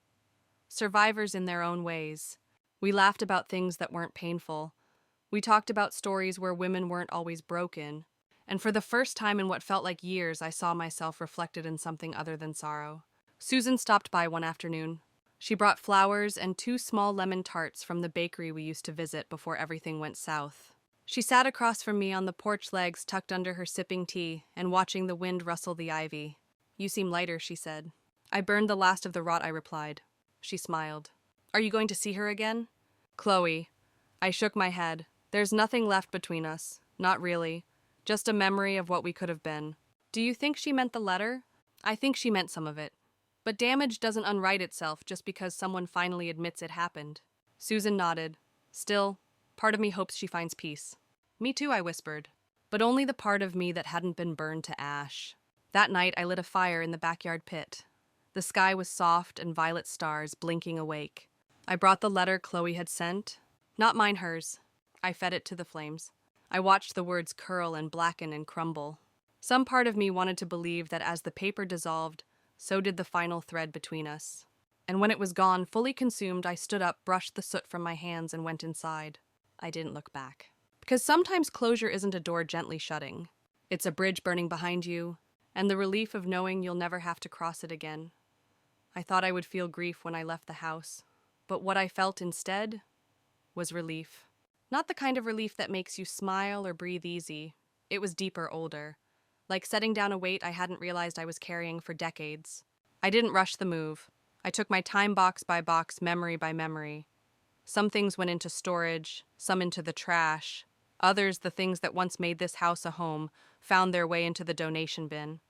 S1: Survivors in their own ways. We laughed about things that weren't painful. We talked about stories where women weren't always broken. And for the first time in what felt like years, I saw myself reflected in something other than sorrow. Susan stopped by one afternoon. She brought flowers and 2 small lemon tarts from the bakery we used to visit before everything went south. She sat across from me on the porch legs tucked under her sipping tea and watching the wind rustle the ivy. You seem lighter, she said. I burned the last of the rot, I replied. She smiled. Are you going to see her again? Chloe. I shook my head. There's nothing left between us. Not really. Just a memory of what we could have been. Do you think she meant the letter? I think she meant some of it. But damage doesn't unright itself just because someone finally admits it happened. Susan nodded. Still, part of me hopes she finds peace. Me too, I whispered. But only the part of me that hadn't been burned to ash. That night, I lit a fire in the backyard pit. The sky was soft and violet stars blinking awake. I brought the letter Chloe had sent. Not mine, hers. I fed it to the flames. I watched the words curl and blacken and crumble. Some part of me wanted to believe that as the paper dissolved, so did the final thread between us. And when it was gone, fully consumed, I stood up, brushed the soot from my hands, and went inside. I didn't look back. Because sometimes closure isn't a door gently shutting. It's a bridge burning behind you, and the relief of knowing you'll never have to cross it again. I thought I would feel grief when I left the house. But what I felt instead was relief. Not the kind of relief that makes you smile or breathe easy. It was deeper, older. Like setting down a weight I hadn't realized I was carrying for decades. I didn't rush the move. I took my time box by box, memory by memory. Some things went into storage, some into the trash. Others, the things that once made this house a home, found their way into the donation bin.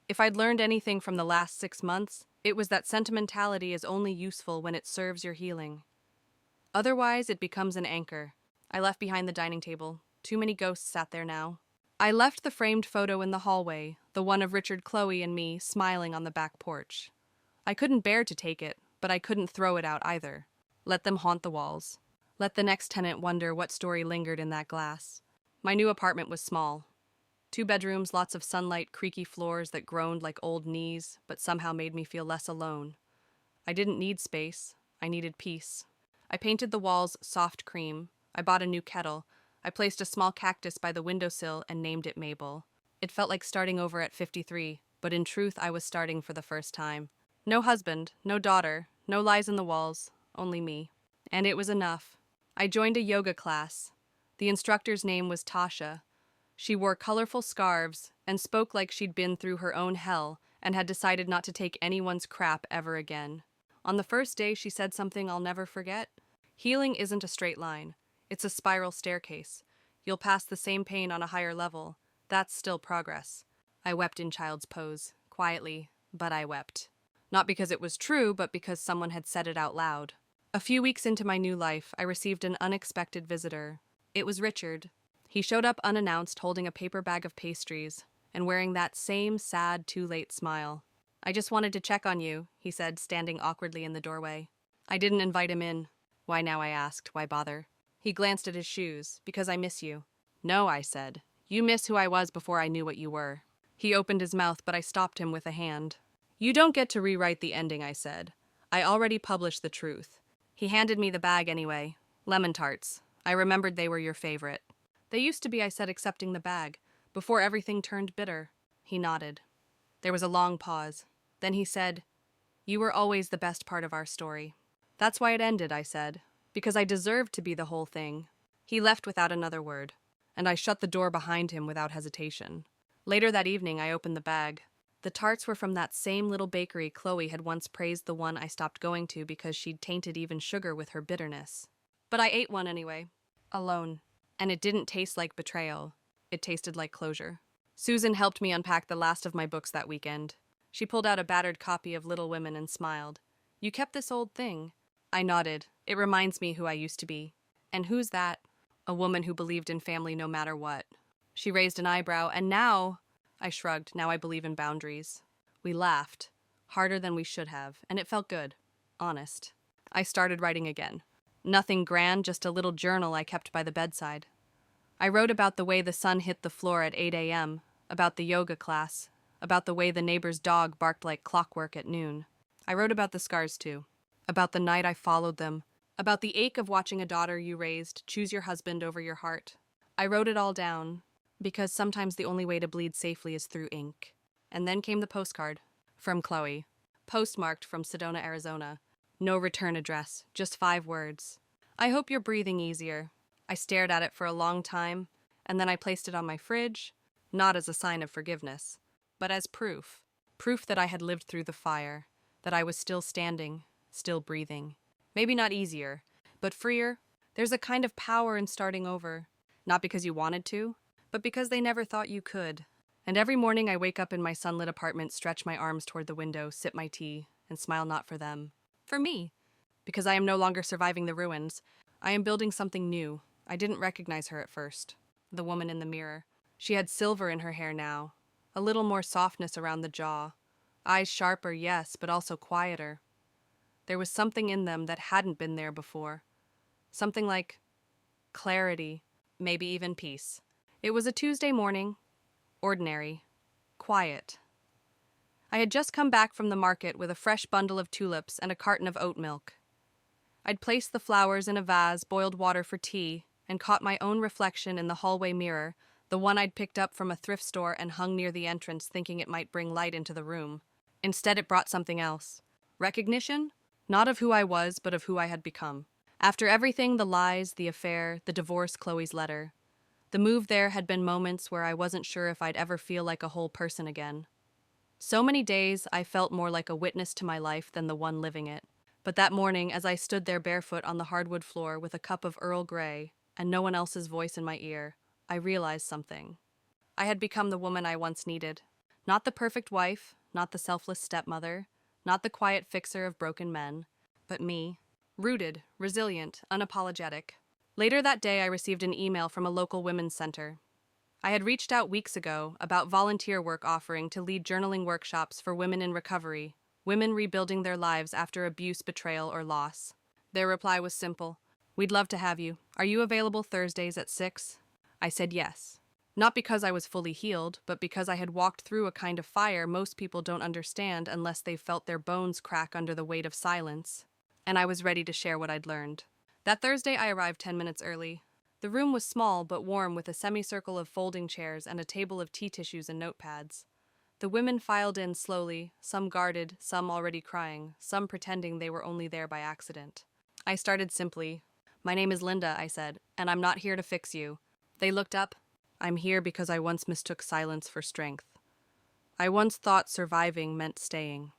S1: If I'd learned anything from the last 6 months, it was that sentimentality is only useful when it serves your healing. Otherwise, it becomes an anchor. I left behind the dining table. Too many ghosts sat there now. I left the framed photo in the hallway, the one of Richard, Chloe, and me smiling on the back porch. I couldn't bear to take it, but I couldn't throw it out either. Let them haunt the walls. Let the next tenant wonder what story lingered in that glass. My new apartment was small. 2 bedrooms, lots of sunlight, creaky floors that groaned like old knees, but somehow made me feel less alone. I didn't need space. I needed peace. I painted the walls soft cream. I bought a new kettle. I placed a small cactus by the windowsill and named it Mabel. It felt like starting over at 53, but in truth I was starting for the first time. No husband, no daughter, no lies in the walls, only me. And it was enough. I joined a yoga class. The instructor's name was Tasha. She wore colorful scarves and spoke like she'd been through her own hell and had decided not to take anyone's crap ever again. On the first day, she said something I'll never forget. Healing isn't a straight line. It's a spiral staircase. You'll pass the same pain on a higher level. That's still progress. I wept in child's pose, quietly, but I wept. Not because it was true, but because someone had said it out loud. A few weeks into my new life, I received an unexpected visitor. It was Richard. He showed up unannounced, holding a paper bag of pastries, and wearing that same sad, too-late smile. "I just wanted to check on you," he said, standing awkwardly in the doorway. I didn't invite him in. "Why now?" I asked. "Why bother?" He glanced at his shoes. "Because I miss you." "No," I said. "You miss who I was before I knew what you were." He opened his mouth, but I stopped him with a hand. "You don't get to rewrite the ending," I said. "I already published the truth." He handed me the bag anyway. "Lemon tarts. I remembered they were your favorite." "They used to be," I said, accepting the bag, "before everything turned bitter." He nodded. There was a long pause. Then he said, "You were always the best part of our story." "That's why it ended," I said, "because I deserved to be the whole thing." He left without another word, and I shut the door behind him without hesitation. Later that evening, I opened the bag. The tarts were from that same little bakery Chloe had once praised, the one I stopped going to because she'd tainted even sugar with her bitterness. But I ate one anyway, alone. And it didn't taste like betrayal. It tasted like closure. Susan helped me unpack the last of my books that weekend. She pulled out a battered copy of Little Women and smiled. "You kept this old thing." I nodded. "It reminds me who I used to be." "And who's that?" "A woman who believed in family no matter what." She raised an eyebrow, "And now—" I shrugged. "Now I believe in boundaries." We laughed, harder than we should have, and it felt good. Honest. I started writing again. Nothing grand, just a little journal I kept by the bedside. I wrote about the way the sun hit the floor at 8 a.m., about the yoga class, about the way the neighbor's dog barked like clockwork at noon. I wrote about the scars, too. About the night I followed them. About the ache of watching a daughter you raised choose your husband over your heart. I wrote it all down, because sometimes the only way to bleed safely is through ink. And then came the postcard. From Chloe. Postmarked from Sedona, Arizona. No return address, just 5 words. "I hope you're breathing easier." I stared at it for a long time, and then I placed it on my fridge, not as a sign of forgiveness, but as proof. Proof that I had lived through the fire, that I was still standing, still breathing. Maybe not easier, but freer. There's a kind of power in starting over, not because you wanted to, but because they never thought you could. And every morning I wake up in my sunlit apartment, stretch my arms toward the window, sip my tea, and smile not for them. For me. Because I am no longer surviving the ruins. I am building something new. I didn't recognize her at first. The woman in the mirror. She had silver in her hair now. A little more softness around the jaw. Eyes sharper, yes, but also quieter. There was something in them that hadn't been there before. Something like clarity, maybe even peace. It was a Tuesday morning. Ordinary. Quiet. I had just come back from the market with a fresh bundle of tulips and a carton of oat milk. I'd placed the flowers in a vase, boiled water for tea, and caught my own reflection in the hallway mirror, the one I'd picked up from a thrift store and hung near the entrance thinking it might bring light into the room. Instead, it brought something else. Recognition? Not of who I was, but of who I had become. After everything, the lies, the affair, the divorce, Chloe's letter, the move there had been moments where I wasn't sure if I'd ever feel like a whole person again. So many days I felt more like a witness to my life than the one living it. But that morning, as I stood there barefoot on the hardwood floor with a cup of Earl Grey and no one else's voice in my ear, I realized something. I had become the woman I once needed. Not the perfect wife, not the selfless stepmother, not the quiet fixer of broken men, but me. Rooted, resilient, unapologetic. Later that day, I received an email from a local women's center. I had reached out weeks ago about volunteer work offering to lead journaling workshops for women in recovery, women rebuilding their lives after abuse, betrayal, or loss. Their reply was simple. We'd love to have you. Are you available Thursdays at 6? I said yes. Not because I was fully healed, but because I had walked through a kind of fire most people don't understand unless they've felt their bones crack under the weight of silence. And I was ready to share what I'd learned. That Thursday, I arrived 10 minutes early. The room was small but warm with a semicircle of folding chairs and a table of tea tissues and notepads. The women filed in slowly, some guarded, some already crying, some pretending they were only there by accident. I started simply. My name is Linda, I said, and I'm not here to fix you. They looked up. I'm here because I once mistook silence for strength. I once thought surviving meant staying.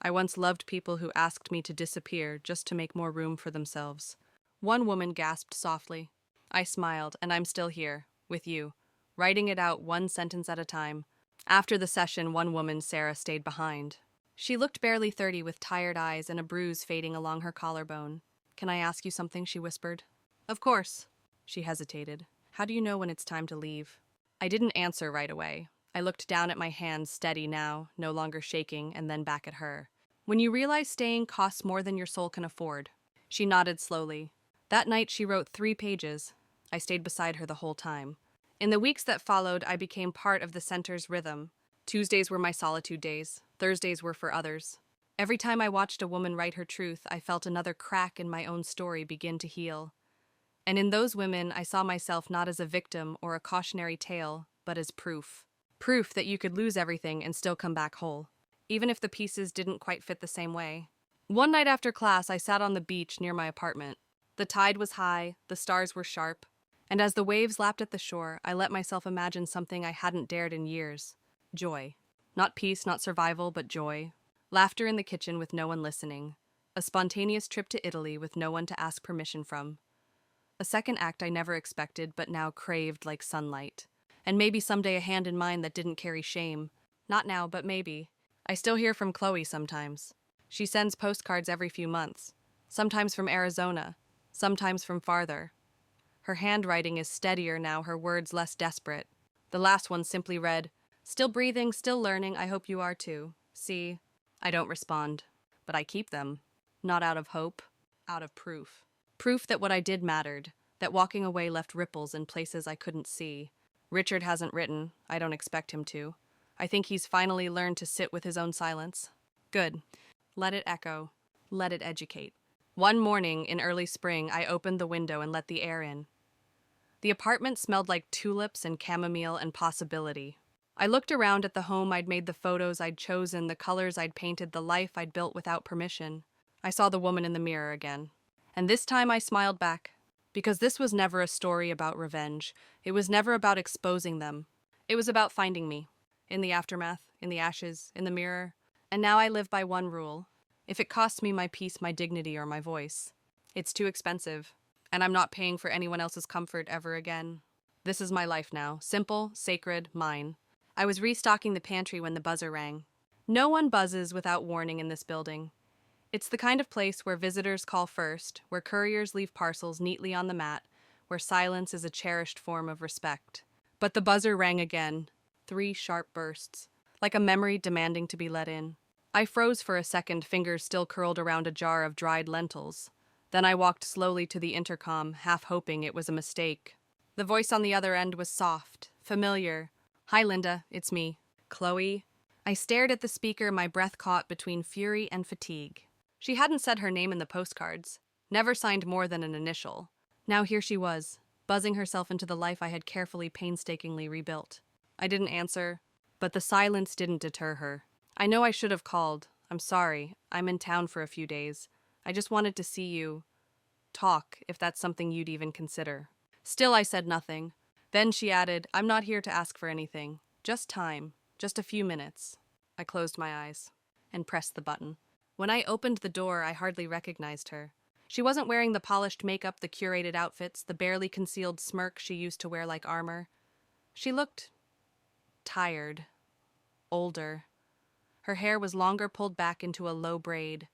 S1: I once loved people who asked me to disappear just to make more room for themselves. One woman gasped softly. I smiled, and I'm still here, with you, writing it out one sentence at a time. After the session, one woman, Sarah, stayed behind. She looked barely 30 with tired eyes and a bruise fading along her collarbone. Can I ask you something? She whispered. Of course. She hesitated. How do you know when it's time to leave? I didn't answer right away. I looked down at my hands, steady now, no longer shaking, and then back at her. When you realize staying costs more than your soul can afford. She nodded slowly. That night she wrote 3 pages. I stayed beside her the whole time. In the weeks that followed, I became part of the center's rhythm. Tuesdays were my solitude days. Thursdays were for others. Every time I watched a woman write her truth, I felt another crack in my own story begin to heal. And in those women, I saw myself not as a victim or a cautionary tale, but as proof. Proof that you could lose everything and still come back whole, even if the pieces didn't quite fit the same way. One night after class, I sat on the beach near my apartment. The tide was high, the stars were sharp, and as the waves lapped at the shore, I let myself imagine something I hadn't dared in years. Joy. Not peace, not survival, but joy. Laughter in the kitchen with no one listening. A spontaneous trip to Italy with no one to ask permission from. A second act I never expected, but now craved like sunlight. And maybe someday a hand in mine that didn't carry shame. Not now, but maybe. I still hear from Chloe sometimes. She sends postcards every few months. Sometimes from Arizona. Sometimes from farther. Her handwriting is steadier now, her words less desperate. The last one simply read, "Still breathing, still learning, I hope you are too. See." I don't respond, but I keep them. Not out of hope, out of proof. Proof that what I did mattered, that walking away left ripples in places I couldn't see. Richard hasn't written. I don't expect him to. I think he's finally learned to sit with his own silence. Good. Let it echo. Let it educate. One morning in early spring, I opened the window and let the air in. The apartment smelled like tulips and chamomile and possibility. I looked around at the home I'd made, the photos I'd chosen, the colors I'd painted, the life I'd built without permission. I saw the woman in the mirror again. And this time I smiled back. Because this was never a story about revenge. It was never about exposing them. It was about finding me. In the aftermath, in the ashes, in the mirror. And now I live by one rule. If it costs me my peace, my dignity, or my voice, it's too expensive. And I'm not paying for anyone else's comfort ever again. This is my life now. Simple, sacred, mine. I was restocking the pantry when the buzzer rang. No one buzzes without warning in this building. It's the kind of place where visitors call first, where couriers leave parcels neatly on the mat, where silence is a cherished form of respect. But the buzzer rang again. 3 sharp bursts, like a memory demanding to be let in. I froze for a second, fingers still curled around a jar of dried lentils. Then I walked slowly to the intercom, half hoping it was a mistake. The voice on the other end was soft, familiar. "Hi, Linda, it's me. Chloe." I stared at the speaker, my breath caught between fury and fatigue. She hadn't said her name in the postcards, never signed more than an initial. Now here she was, buzzing herself into the life I had carefully, painstakingly rebuilt. I didn't answer, but the silence didn't deter her. I know I should have called. I'm sorry, I'm in town for a few days. I just wanted to see you, talk, if that's something you'd even consider. Still, I said nothing. Then she added, I'm not here to ask for anything. Just time. Just a few minutes. I closed my eyes and pressed the button. When I opened the door, I hardly recognized her. She wasn't wearing the polished makeup, the curated outfits, the barely concealed smirk she used to wear like armor. She looked tired, older. Her hair was longer, pulled back into a low braid.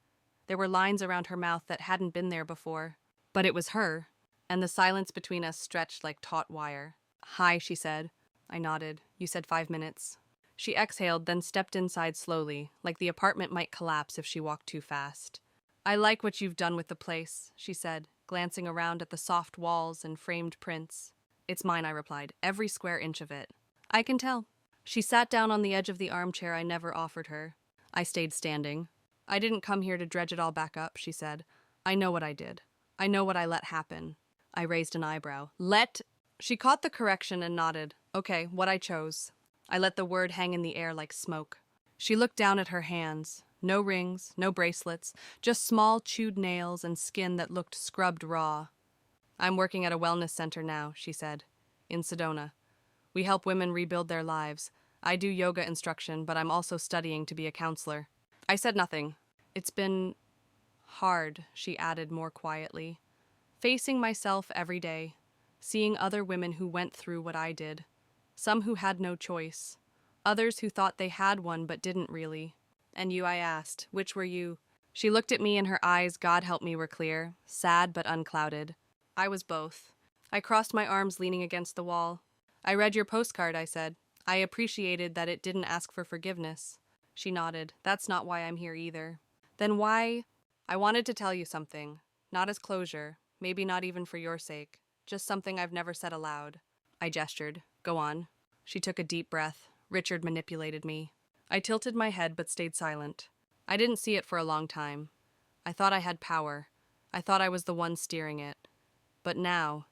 S1: There were lines around her mouth that hadn't been there before. But it was her, and the silence between us stretched like taut wire. Hi, she said. I nodded. You said 5 minutes. She exhaled, then stepped inside slowly, like the apartment might collapse if she walked too fast. I like what you've done with the place, she said, glancing around at the soft walls and framed prints. It's mine, I replied, every square inch of it. I can tell. She sat down on the edge of the armchair I never offered her. I stayed standing. I didn't come here to dredge it all back up, she said. I know what I did. I know what I let happen. I raised an eyebrow. Let... She caught the correction and nodded. Okay, what I chose. I let the word hang in the air like smoke. She looked down at her hands. No rings, no bracelets, just small chewed nails and skin that looked scrubbed raw. I'm working at a wellness center now, she said, in Sedona. We help women rebuild their lives. I do yoga instruction, but I'm also studying to be a counselor. I said nothing. It's been hard, she added more quietly. Facing myself every day, seeing other women who went through what I did. Some who had no choice. Others who thought they had one but didn't really. And you, I asked, which were you? She looked at me and her eyes, God help me, were clear, sad but unclouded. I was both. I crossed my arms leaning against the wall. I read your postcard, I said. I appreciated that it didn't ask for forgiveness. She nodded. That's not why I'm here either. Then why? I wanted to tell you something. Not as closure, maybe not even for your sake. Just something I've never said aloud. I gestured. Go on. She took a deep breath. Richard manipulated me. I tilted my head but stayed silent. I didn't see it for a long time. I thought I had power. I thought I was the one steering it. But now,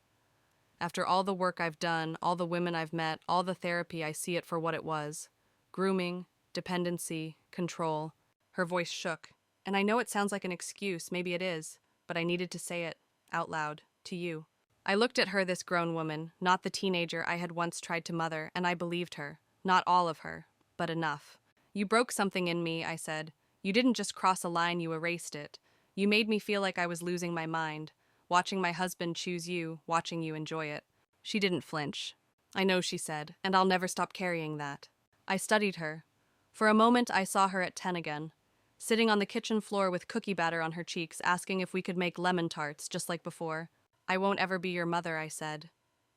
S1: after all the work I've done, all the women I've met, all the therapy, I see it for what it was. Grooming, dependency, control. Her voice shook. And I know it sounds like an excuse, maybe it is, but I needed to say it, out loud, to you. I looked at her, this grown woman, not the teenager I had once tried to mother, and I believed her. Not all of her, but enough. You broke something in me, I said. You didn't just cross a line, you erased it. You made me feel like I was losing my mind, watching my husband choose you, watching you enjoy it. She didn't flinch. I know, she said, and I'll never stop carrying that. I studied her. For a moment, I saw her at 10 again, sitting on the kitchen floor with cookie batter on her cheeks, asking if we could make lemon tarts, just like before. I won't ever be your mother, I said.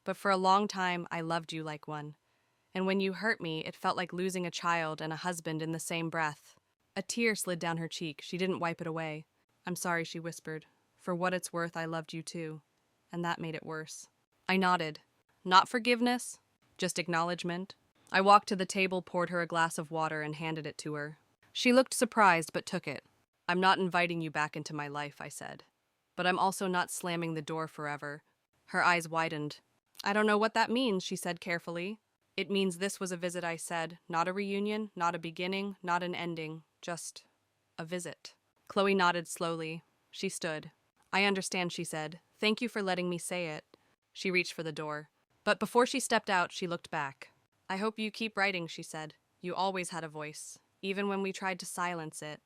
S1: But for a long time, I loved you like one. And when you hurt me, it felt like losing a child and a husband in the same breath. A tear slid down her cheek. She didn't wipe it away. I'm sorry, she whispered. For what it's worth, I loved you too. And that made it worse. I nodded. Not forgiveness, just acknowledgement. I walked to the table, poured her a glass of water, and handed it to her. She looked surprised, but took it. I'm not inviting you back into my life, I said. But I'm also not slamming the door forever. Her eyes widened. I don't know what that means, she said carefully. It means this was a visit, I said. Not a reunion, not a beginning, not an ending. Just a visit. Chloe nodded slowly. She stood. I understand, she said. Thank you for letting me say it. She reached for the door. But before she stepped out, she looked back. I hope you keep writing, she said. You always had a voice, even when we tried to silence it.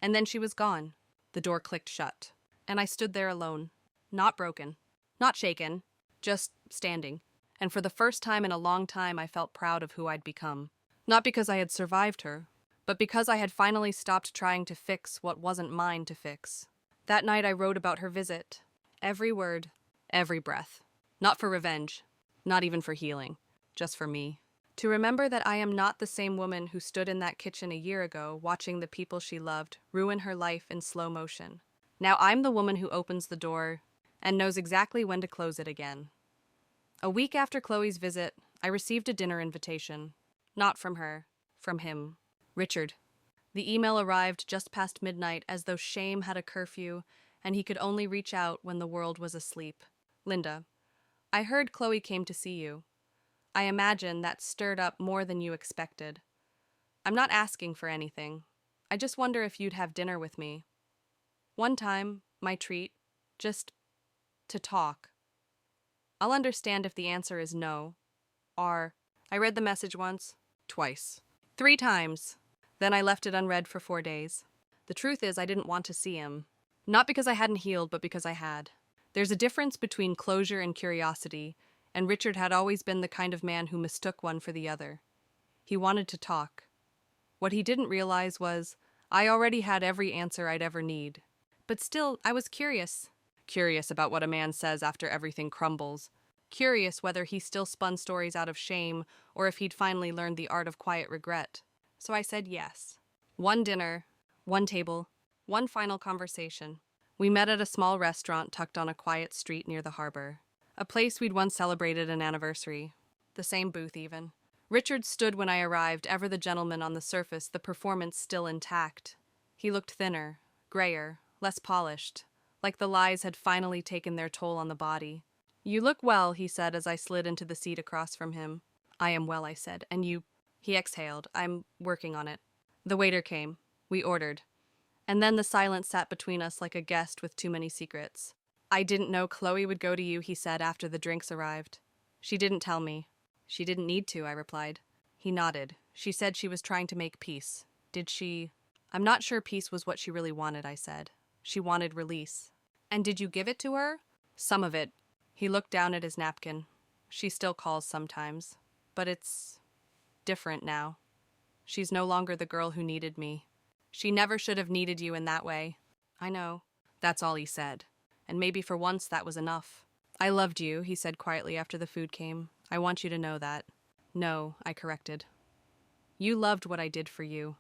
S1: And then she was gone. The door clicked shut. And I stood there alone. Not broken. Not shaken. Just standing. And for the first time in a long time, I felt proud of who I'd become. Not because I had survived her, but because I had finally stopped trying to fix what wasn't mine to fix. That night I wrote about her visit. Every word, every breath. Not for revenge, not even for healing, just for me. To remember that I am not the same woman who stood in that kitchen a year ago watching the people she loved ruin her life in slow motion. Now I'm the woman who opens the door and knows exactly when to close it again. A week after Chloe's visit, I received a dinner invitation. Not from her, from him. Richard. The email arrived just past midnight as though shame had a curfew and he could only reach out when the world was asleep. Linda, I heard Chloe came to see you. I imagine that stirred up more than you expected. I'm not asking for anything. I just wonder if you'd have dinner with me. One time, my treat, just to talk. I'll understand if the answer is no. Or, I read the message once, twice, 3 times. Then I left it unread for 4 days. The truth is, I didn't want to see him. Not because I hadn't healed, but because I had. There's a difference between closure and curiosity, and Richard had always been the kind of man who mistook one for the other. He wanted to talk. What he didn't realize was, I already had every answer I'd ever need. But still, I was curious. Curious about what a man says after everything crumbles. Curious whether he still spun stories out of shame, or if he'd finally learned the art of quiet regret. So I said yes. One dinner, one table, one final conversation. We met at a small restaurant tucked on a quiet street near the harbor. A place we'd once celebrated an anniversary. The same booth, even. Richard stood when I arrived, ever the gentleman on the surface, the performance still intact. He looked thinner, grayer, less polished, like the lies had finally taken their toll on the body. "You look well," he said as I slid into the seat across from him. "I am well," I said, "and you—" He exhaled. "I'm working on it." The waiter came. We ordered. And then the silence sat between us like a guest with too many secrets. "I didn't know Chloe would go to you," he said after the drinks arrived. "She didn't tell me." "She didn't need to," I replied. He nodded. "She said she was trying to make peace." "Did she—" "I'm not sure peace was what she really wanted," I said. "She wanted release." "And did you give it to her?" "Some of it." He looked down at his napkin. "She still calls sometimes. But it's different now. She's no longer the girl who needed me. She never should have needed you in that way." "I know." That's all he said. And maybe for once that was enough. "I loved you," he said quietly after the food came. "I want you to know that." "No," I corrected. "You loved what I did for you.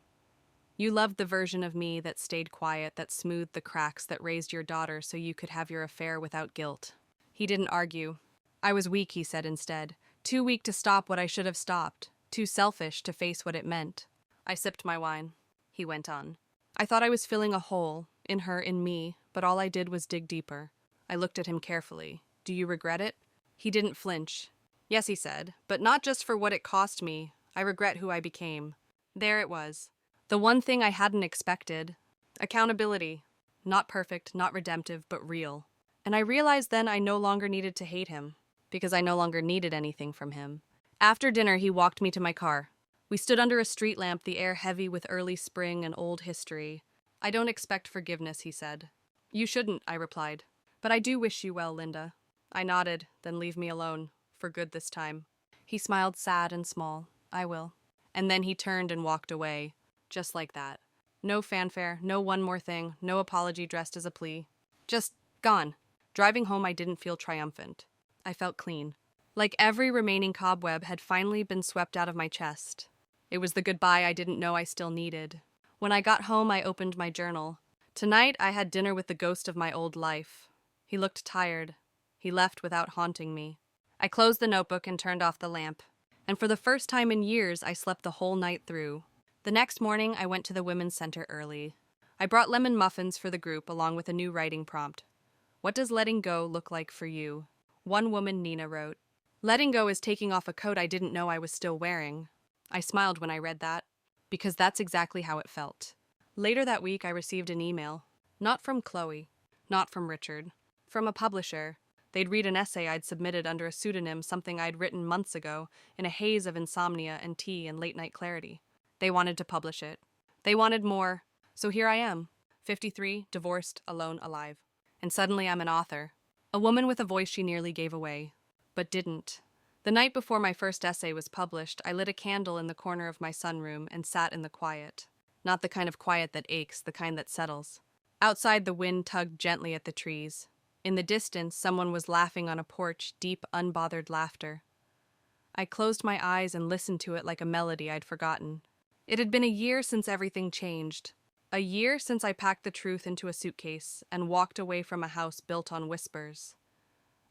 S1: You loved the version of me that stayed quiet, that smoothed the cracks, that raised your daughter so you could have your affair without guilt." He didn't argue. "I was weak," he said instead. "Too weak to stop what I should have stopped. Too selfish to face what it meant." I sipped my wine. He went on. "I thought I was filling a hole, in her, in me, but all I did was dig deeper." I looked at him carefully. "Do you regret it?" He didn't flinch. "Yes," he said, "but not just for what it cost me. I regret who I became." There it was. The one thing I hadn't expected. Accountability. Not perfect, not redemptive, but real. And I realized then I no longer needed to hate him, because I no longer needed anything from him. After dinner, he walked me to my car. We stood under a street lamp, the air heavy with early spring and old history. "I don't expect forgiveness," he said. "You shouldn't," I replied. "But I do wish you well, Linda." I nodded, "Then leave me alone. For good this time." He smiled sad and small. "I will." And then he turned and walked away. Just like that. No fanfare, no one more thing, no apology dressed as a plea. Just gone. Driving home, I didn't feel triumphant. I felt clean. Like every remaining cobweb had finally been swept out of my chest. It was the goodbye I didn't know I still needed. When I got home, I opened my journal. Tonight, I had dinner with the ghost of my old life. He looked tired. He left without haunting me. I closed the notebook and turned off the lamp. And for the first time in years, I slept the whole night through. The next morning, I went to the Women's Center early. I brought lemon muffins for the group along with a new writing prompt. "What does letting go look like for you?" One woman, Nina, wrote, "Letting go is taking off a coat I didn't know I was still wearing." I smiled when I read that, because that's exactly how it felt. Later that week, I received an email. Not from Chloe, not from Richard, from a publisher. They'd read an essay I'd submitted under a pseudonym, something I'd written months ago, in a haze of insomnia and tea and late-night clarity. They wanted to publish it. They wanted more. So here I am, 53, divorced, alone, alive. And suddenly I'm an author. A woman with a voice she nearly gave away. But didn't. The night before my first essay was published, I lit a candle in the corner of my sunroom and sat in the quiet. Not the kind of quiet that aches, the kind that settles. Outside, the wind tugged gently at the trees. In the distance, someone was laughing on a porch, deep, unbothered laughter. I closed my eyes and listened to it like a melody I'd forgotten. It had been a year since everything changed. A year since I packed the truth into a suitcase and walked away from a house built on whispers.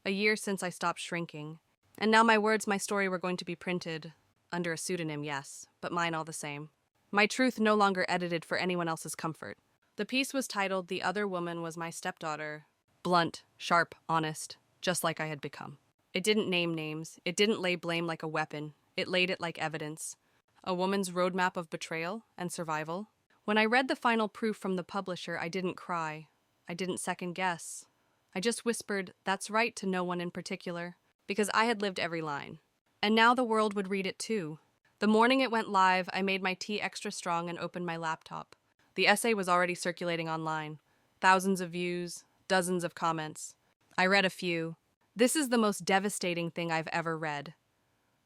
S1: A year since I stopped shrinking. And now my words, my story were going to be printed. Under a pseudonym, yes, but mine all the same. My truth no longer edited for anyone else's comfort. The piece was titled "The Other Woman Was My Stepdaughter." Blunt, sharp, honest, just like I had become. It didn't name names. It didn't lay blame like a weapon. It laid it like evidence. A woman's roadmap of betrayal and survival. When I read the final proof from the publisher, I didn't cry. I didn't second guess. I just whispered, "That's right," to no one in particular, because I had lived every line. And now the world would read it too. The morning it went live, I made my tea extra strong and opened my laptop. The essay was already circulating online. Thousands of views, dozens of comments. I read a few. "This is the most devastating thing I've ever read.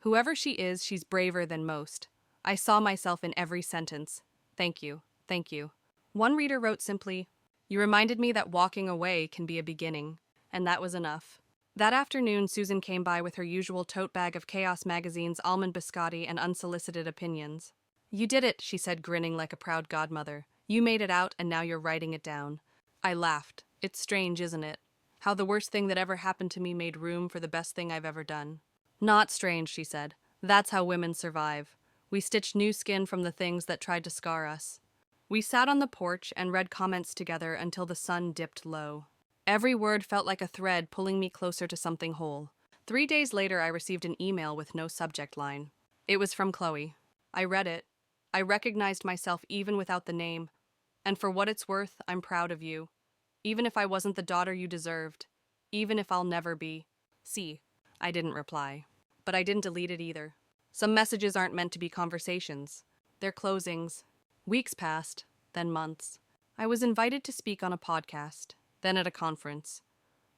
S1: Whoever she is, she's braver than most. I saw myself in every sentence. Thank you, thank you." One reader wrote simply, "You reminded me that walking away can be a beginning," and that was enough. That afternoon, Susan came by with her usual tote bag of Chaos Magazine's almond biscotti and unsolicited opinions. "You did it," she said, grinning like a proud godmother. "You made it out, and now you're writing it down." I laughed. It's strange, isn't it? How the worst thing that ever happened to me made room for the best thing I've ever done. "Not strange," she said. "That's how women survive. We stitch new skin from the things that tried to scar us." We sat on the porch and read comments together until the sun dipped low. Every word felt like a thread pulling me closer to something whole. 3 days later, I received an email with no subject line. It was from Chloe. I read it. I recognized myself even without the name. "And for what it's worth, I'm proud of you. Even if I wasn't the daughter you deserved. Even if I'll never be. See." I didn't reply. But I didn't delete it either. Some messages aren't meant to be conversations. They're closings. Weeks passed, then months. I was invited to speak on a podcast, then at a conference.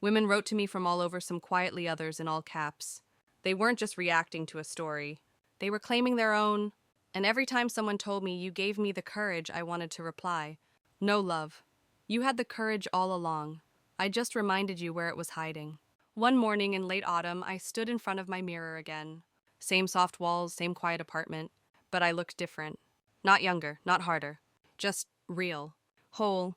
S1: Women wrote to me from all over, some quietly, others in all caps. They weren't just reacting to a story. They were claiming their own. And every time someone told me, "You gave me the courage," I wanted to reply, "No, love. You had the courage all along. I just reminded you where it was hiding." One morning in late autumn, I stood in front of my mirror again. Same soft walls, same quiet apartment. But I looked different. Not younger, not harder. Just real. Whole.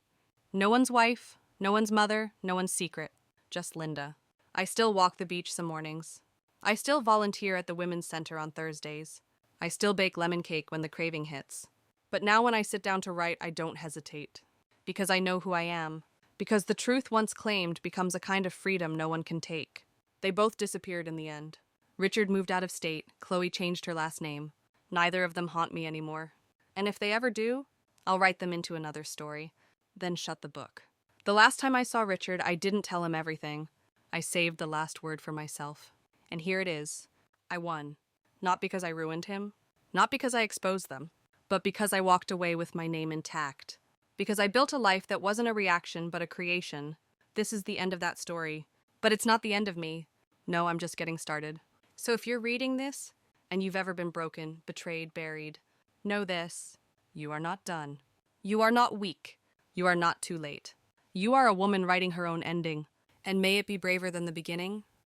S1: No one's wife, no one's mother, no one's secret. Just Linda. I still walk the beach some mornings. I still volunteer at the Women's Center on Thursdays. I still bake lemon cake when the craving hits. But now when I sit down to write, I don't hesitate. Because I know who I am. Because the truth once claimed becomes a kind of freedom no one can take. They both disappeared in the end. Richard moved out of state. Chloe changed her last name. Neither of them haunt me anymore. And if they ever do, I'll write them into another story. Then shut the book. The last time I saw Richard, I didn't tell him everything. I saved the last word for myself. And here it is. I won. Not because I ruined him. Not because I exposed them. But because I walked away with my name intact. Because I built a life that wasn't a reaction, but a creation. This is the end of that story. But it's not the end of me. No, I'm just getting started. So if you're reading this, and you've ever been broken, betrayed, buried, know this: you are not done. You are not weak. You are not too late. You are a woman writing her own ending. And may it be braver than the beginning,